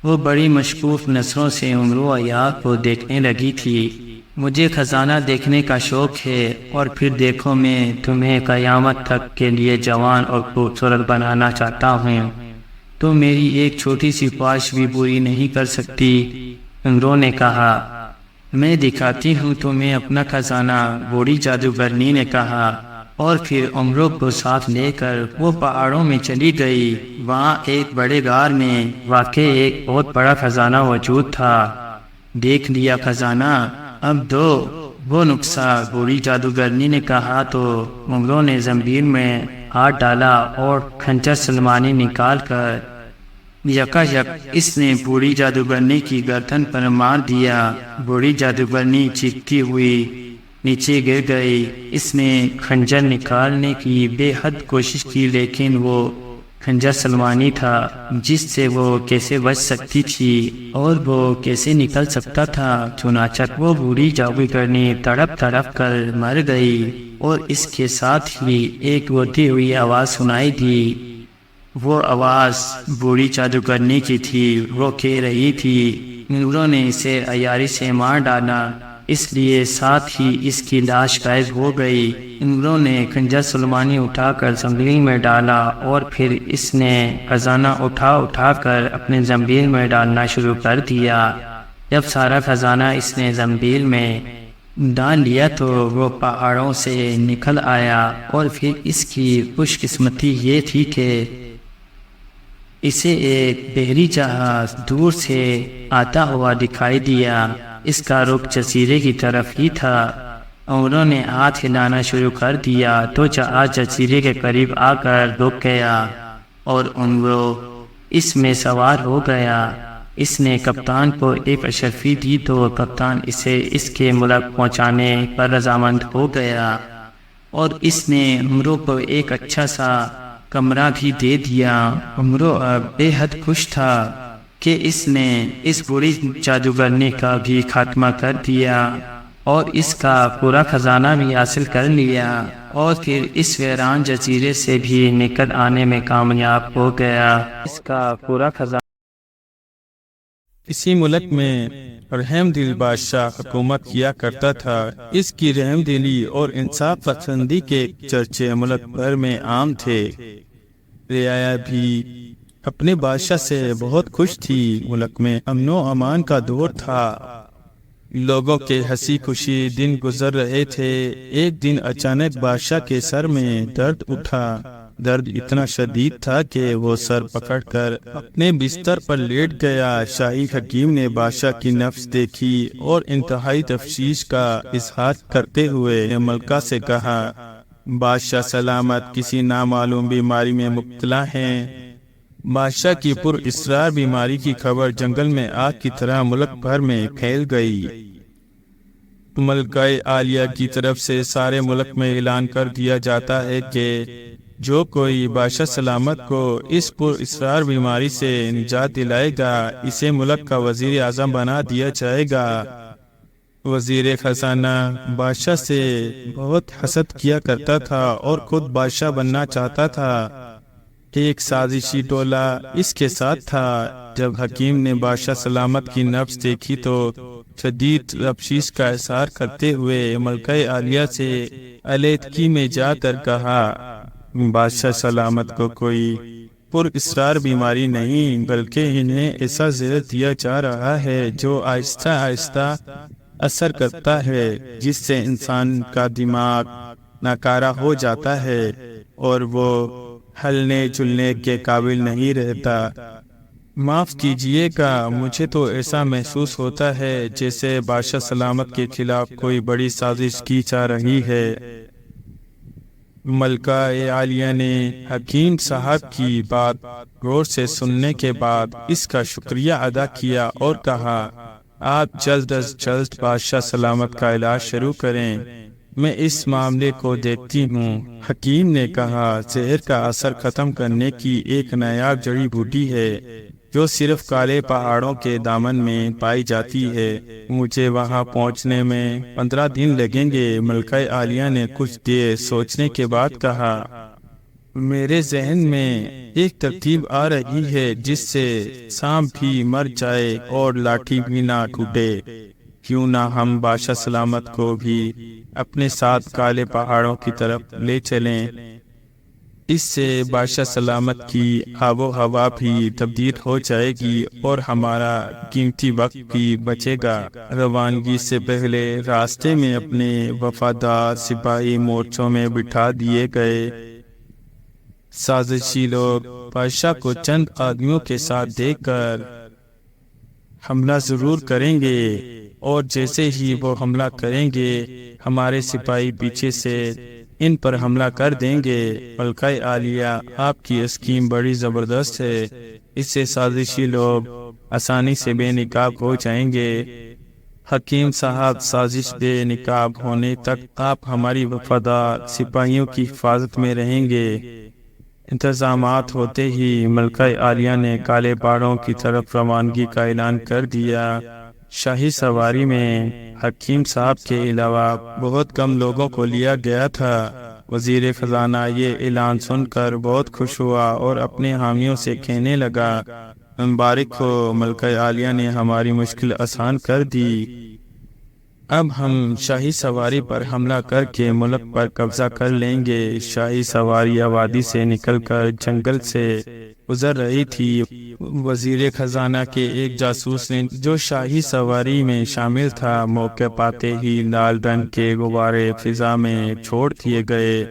وہ بڑی مشکوک نظروں سے امرو عیار کو دیکھنے لگی تھی۔ مجھے خزانہ دیکھنے کا شوق ہے، اور پھر دیکھو میں تمہیں قیامت تک کے لیے جوان اور خوبصورت بنانا چاہتا ہوں۔ تو میری ایک چھوٹی سی خواہش بھی پوری نہیں کر سکتی؟ امرو نے کہا۔ میں دکھاتی ہوں تمہیں اپنا خزانہ، بوڑھی جادوگرنی نے کہا، اور پھر امرو کو ساتھ لے کر وہ پہاڑوں میں چلی گئی۔ وہاں ایک بڑے غار میں واقع ایک بہت بڑا خزانہ موجود تھا۔ دیکھ لیا خزانہ؟ اب دو وہ نقصہ، بوڑھی جادوگرنی نے کہا تو امرو نے زنبیل میں ہاتھ ڈالا اور خنجر سلمانی نکال کر یکا یک اس نے بوڑھی جادوگرنی کی گردن پر مار دیا۔ بوڑھی جادوگرنی چیختی ہوئی نیچے گر گئی۔ اس نے خنجر نکالنے کی بے حد کوشش کی، لیکن وہ خنجر سلمانی تھا جس سے وہ کیسے بچ سکتی تھی اور وہ کیسے نکل سکتا تھا۔ چنانچہ وہ بوڑھی جادوگرنی تڑپ تڑپ کر مر گئی اور اس کے ساتھ ہی ایک روتی ہوئی آواز سنائی دی۔ وہ آواز بوڑھی جادوگرنی کی تھی۔ وہ کہہ رہی تھی، امرو نے اسے عیاری سے مار ڈالا، اس لیے ساتھ ہی اس کی لاش غائب ہو گئی۔ امرو نے خنجر سلمانی اٹھا کر زنبیل میں ڈالا اور پھر اس نے خزانہ اٹھا کر اپنے زنبیل میں ڈالنا شروع کر دیا۔ جب سارا خزانہ اس نے زنبیل میں ڈال لیا تو وہ پہاڑوں سے نکل آیا، اور پھر اس کی خوش قسمتی یہ تھی کہ اسے ایک بحری جہاز دور سے آتا ہوا دکھائی دیا۔ اس کا رخ جزیرے کی طرف ہی تھا۔ انہوں نے ہاتھ ہلانا شروع کر دیا تو جہاز جزیرے کے قریب آ کر رک گیا اور انہوں اس میں سوار ہو گیا۔ اس نے کپتان کو ایک اشرفی دی تو کپتان اسے اس کے ملک پہنچانے پر رضامند ہو گیا، اور اس نے امرو کو ایک اچھا سا کمرہ بھی دے دیا۔ امرو اب بے حد خوش تھا کہ اس نے اس بری جادوگرنی کا بھی خاتمہ کر دیا اور اس کا پورا خزانہ بھی حاصل کر لیا، اور پھر اس ویران جزیرے سے بھی نکل آنے میں کامیاب ہو گیا۔ اس کا پورا خزانہ اسی ملک میں رحم دل بادشاہ حکومت کیا کرتا تھا۔ اس کی رحم دلی اور انصاف پسندی کے چرچے ملک بھر میں عام تھے۔ رعایا بھی اپنے بادشاہ سے بہت خوش تھی۔ ملک میں امن و امان کا دور تھا، لوگوں کے ہنسی خوشی دن گزر رہے تھے۔ ایک دن اچانک بادشاہ کے سر میں درد اٹھا۔ درد اتنا شدید تھا کہ وہ سر پکڑ کر اپنے بستر پر لیٹ گیا۔ شاہی حکیم نے بادشاہ کی نبض دیکھی اور انتہائی تشویش کا اظہار کرتے ہوئے ملکہ سے کہا، بادشاہ سلامت کسی نامعلوم بیماری میں مبتلا ہیں۔ بادشاہ کی پر اسرار بیماری کی خبر جنگل میں آگ کی طرح ملک بھر میں پھیل گئی۔ ملکہ عالیہ کی طرف سے سارے ملک میں اعلان کر دیا جاتا ہے کہ جو کوئی بادشاہ سلامت کو اس پر اسرار بیماری سے نجات دلائے گا، اسے ملک کا وزیر اعظم بنا دیا جائے گا۔ وزیر خزانہ بادشاہ سے بہت حسد کیا کرتا تھا اور خود بادشاہ بننا چاہتا تھا۔ ایک سازشی ٹولہ اس کے ساتھ تھا۔ جب حکیم نے بادشاہ سلامت کی نبض دیکھی تو شدید تشویش کا اظہار کرتے ہوئے ملکہ عالیہ سے علیحدگی میں جا کر کہا، بادشاہ سلامت کو کوئی پر اسرار بیماری نہیں، بلکہ انہیں ایسا زہر دیا جا رہا ہے جو آہستہ آہستہ اثر کرتا ہے، جس سے انسان کا دماغ ناکارہ ہو جاتا ہے اور وہ ہلنے جلنے کے قابل نہیں رہتا۔ معاف کیجیے گا، مجھے تو ایسا محسوس ہوتا ہے جیسے بادشاہ سلامت کے خلاف کوئی بڑی سازش کی جا رہی ہے۔ ملکہ عالیہ نے حکیم صاحب کی بات غور سے سننے کے بعد اس کا شکریہ ادا کیا اور کہا، آپ جلد از جلد بادشاہ سلامت کا علاج شروع کریں، میں اس معاملے کو دیکھتی ہوں۔ حکیم نے کہا، زہر کا اثر ختم کرنے کی ایک نایاب جڑی بوٹی ہے جو صرف کالے پہاڑوں کے دامن میں پائی جاتی ہے، مجھے وہاں پہنچنے میں 15 دن لگیں گے۔ ملکہ عالیہ نے کچھ دیر سوچنے کے بعد کہا، میرے ذہن میں ایک ترتیب آ رہی ہے جس سے سانپ بھی مر جائے اور لاٹھی بھی نہ ٹوٹے۔ کیوں نہ ہم بادشاہ سلامت کو بھی اپنے ساتھ کالے پہاڑوں کی طرف لے چلیں، اس سے بادشاہ سلامت کی آب و ہوا بھی تبدیل ہو جائے گی اور ہمارا قیمتی وقت بھی بچے گا۔ روانگی سے پہلے راستے میں اپنے وفادار سپاہی مورچوں میں بٹھا دیے گئے۔ سازشی لوگ بادشاہ کو چند آدمیوں کے ساتھ دیکھ کر حملہ ضرور کریں گے، اور جیسے ہی وہ حملہ کریں گے ہمارے سپاہی پیچھے سے ان پر حملہ کر دیں گے۔ ملکہ عالیہ، آپ کی اسکیم بڑی زبردست ہے، اس سے سازشی لوگ آسانی سے بے نقاب ہو جائیں گے۔ حکیم صاحب، سازش بے نقاب ہونے تک آپ ہماری وفادار سپاہیوں کی حفاظت میں رہیں گے۔ انتظامات ہوتے ہی ملکہ عالیہ نے کالے پہاڑوں کی طرف روانگی کا اعلان کر دیا۔ شاہی سواری میں حکیم صاحب کے علاوہ بہت کم لوگوں کو لیا گیا تھا۔ وزیر خزانہ یہ اعلان سن کر بہت خوش ہوا اور اپنے حامیوں سے کہنے لگا، مبارک ہو، ملکہ عالیہ نے ہماری مشکل آسان کر دی۔ اب ہم شاہی سواری پر حملہ کر کے ملک پر قبضہ کر لیں گے۔ شاہی سواری وادی سے نکل کر جنگل سے گزر رہی تھی۔ وزیر خزانہ کے ایک جاسوس نے، جو شاہی سواری میں شامل تھا، موقع پاتے ہی لال رنگ کے غبارے فضا میں چھوڑ دیے گئے۔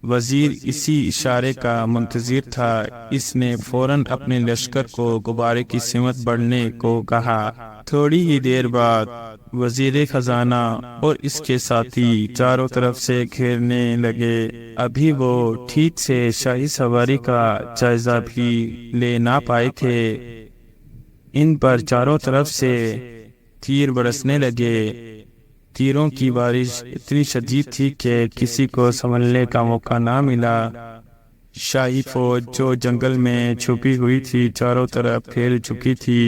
وزیر اسی اشارے کا منتظر تھا۔ اس نے فوراً اپنے لشکر کو غبارے کی سمت بڑھنے کو کہا۔ تھوڑی ہی دیر بعد وزیر خزانہ اور اس کے ساتھی چاروں طرف سے گھیرنے لگے۔ ابھی وہ ٹھیک سے شاہی سواری کا جائزہ بھی لے نہ پائے تھے، ان پر چاروں طرف سے تیر برسنے لگے۔ تیروں کی بارش اتنی شدید تھی کہ کسی کو سنبھلنے کا موقع نہ ملا۔ شاہی فوج جو جنگل میں چھپی ہوئی تھی چاروں طرف پھیل چکی تھی۔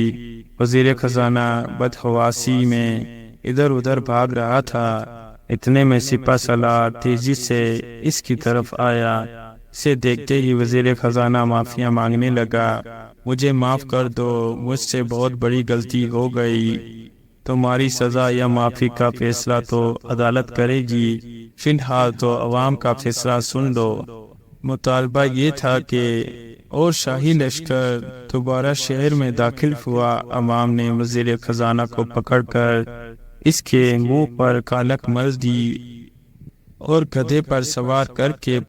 وزیر خزانہ بدحواسی میں ادھر ادھر بھاگ رہا تھا۔ اتنے میں سپہ سالار تیزی سے اس کی طرف آیا۔ اسے دیکھتے ہی وزیر خزانہ معافیا مانگنے لگا، مجھے معاف کر دو، مجھ سے بہت بڑی غلطی ہو گئی۔ تمہاری سزا یا معافی کا فیصلہ تو عدالت کرے گی، فی الحال تو عوام کا فیصلہ سن لو۔ مطالبہ یہ تھا کہ اور شاہی لشکر دوبارہ شہر میں داخل ہوا۔ عوام نے وزیر خزانہ کو پکڑ کر اس کے منہ پر کالک مل دی اور گدھے پر سوار کر کے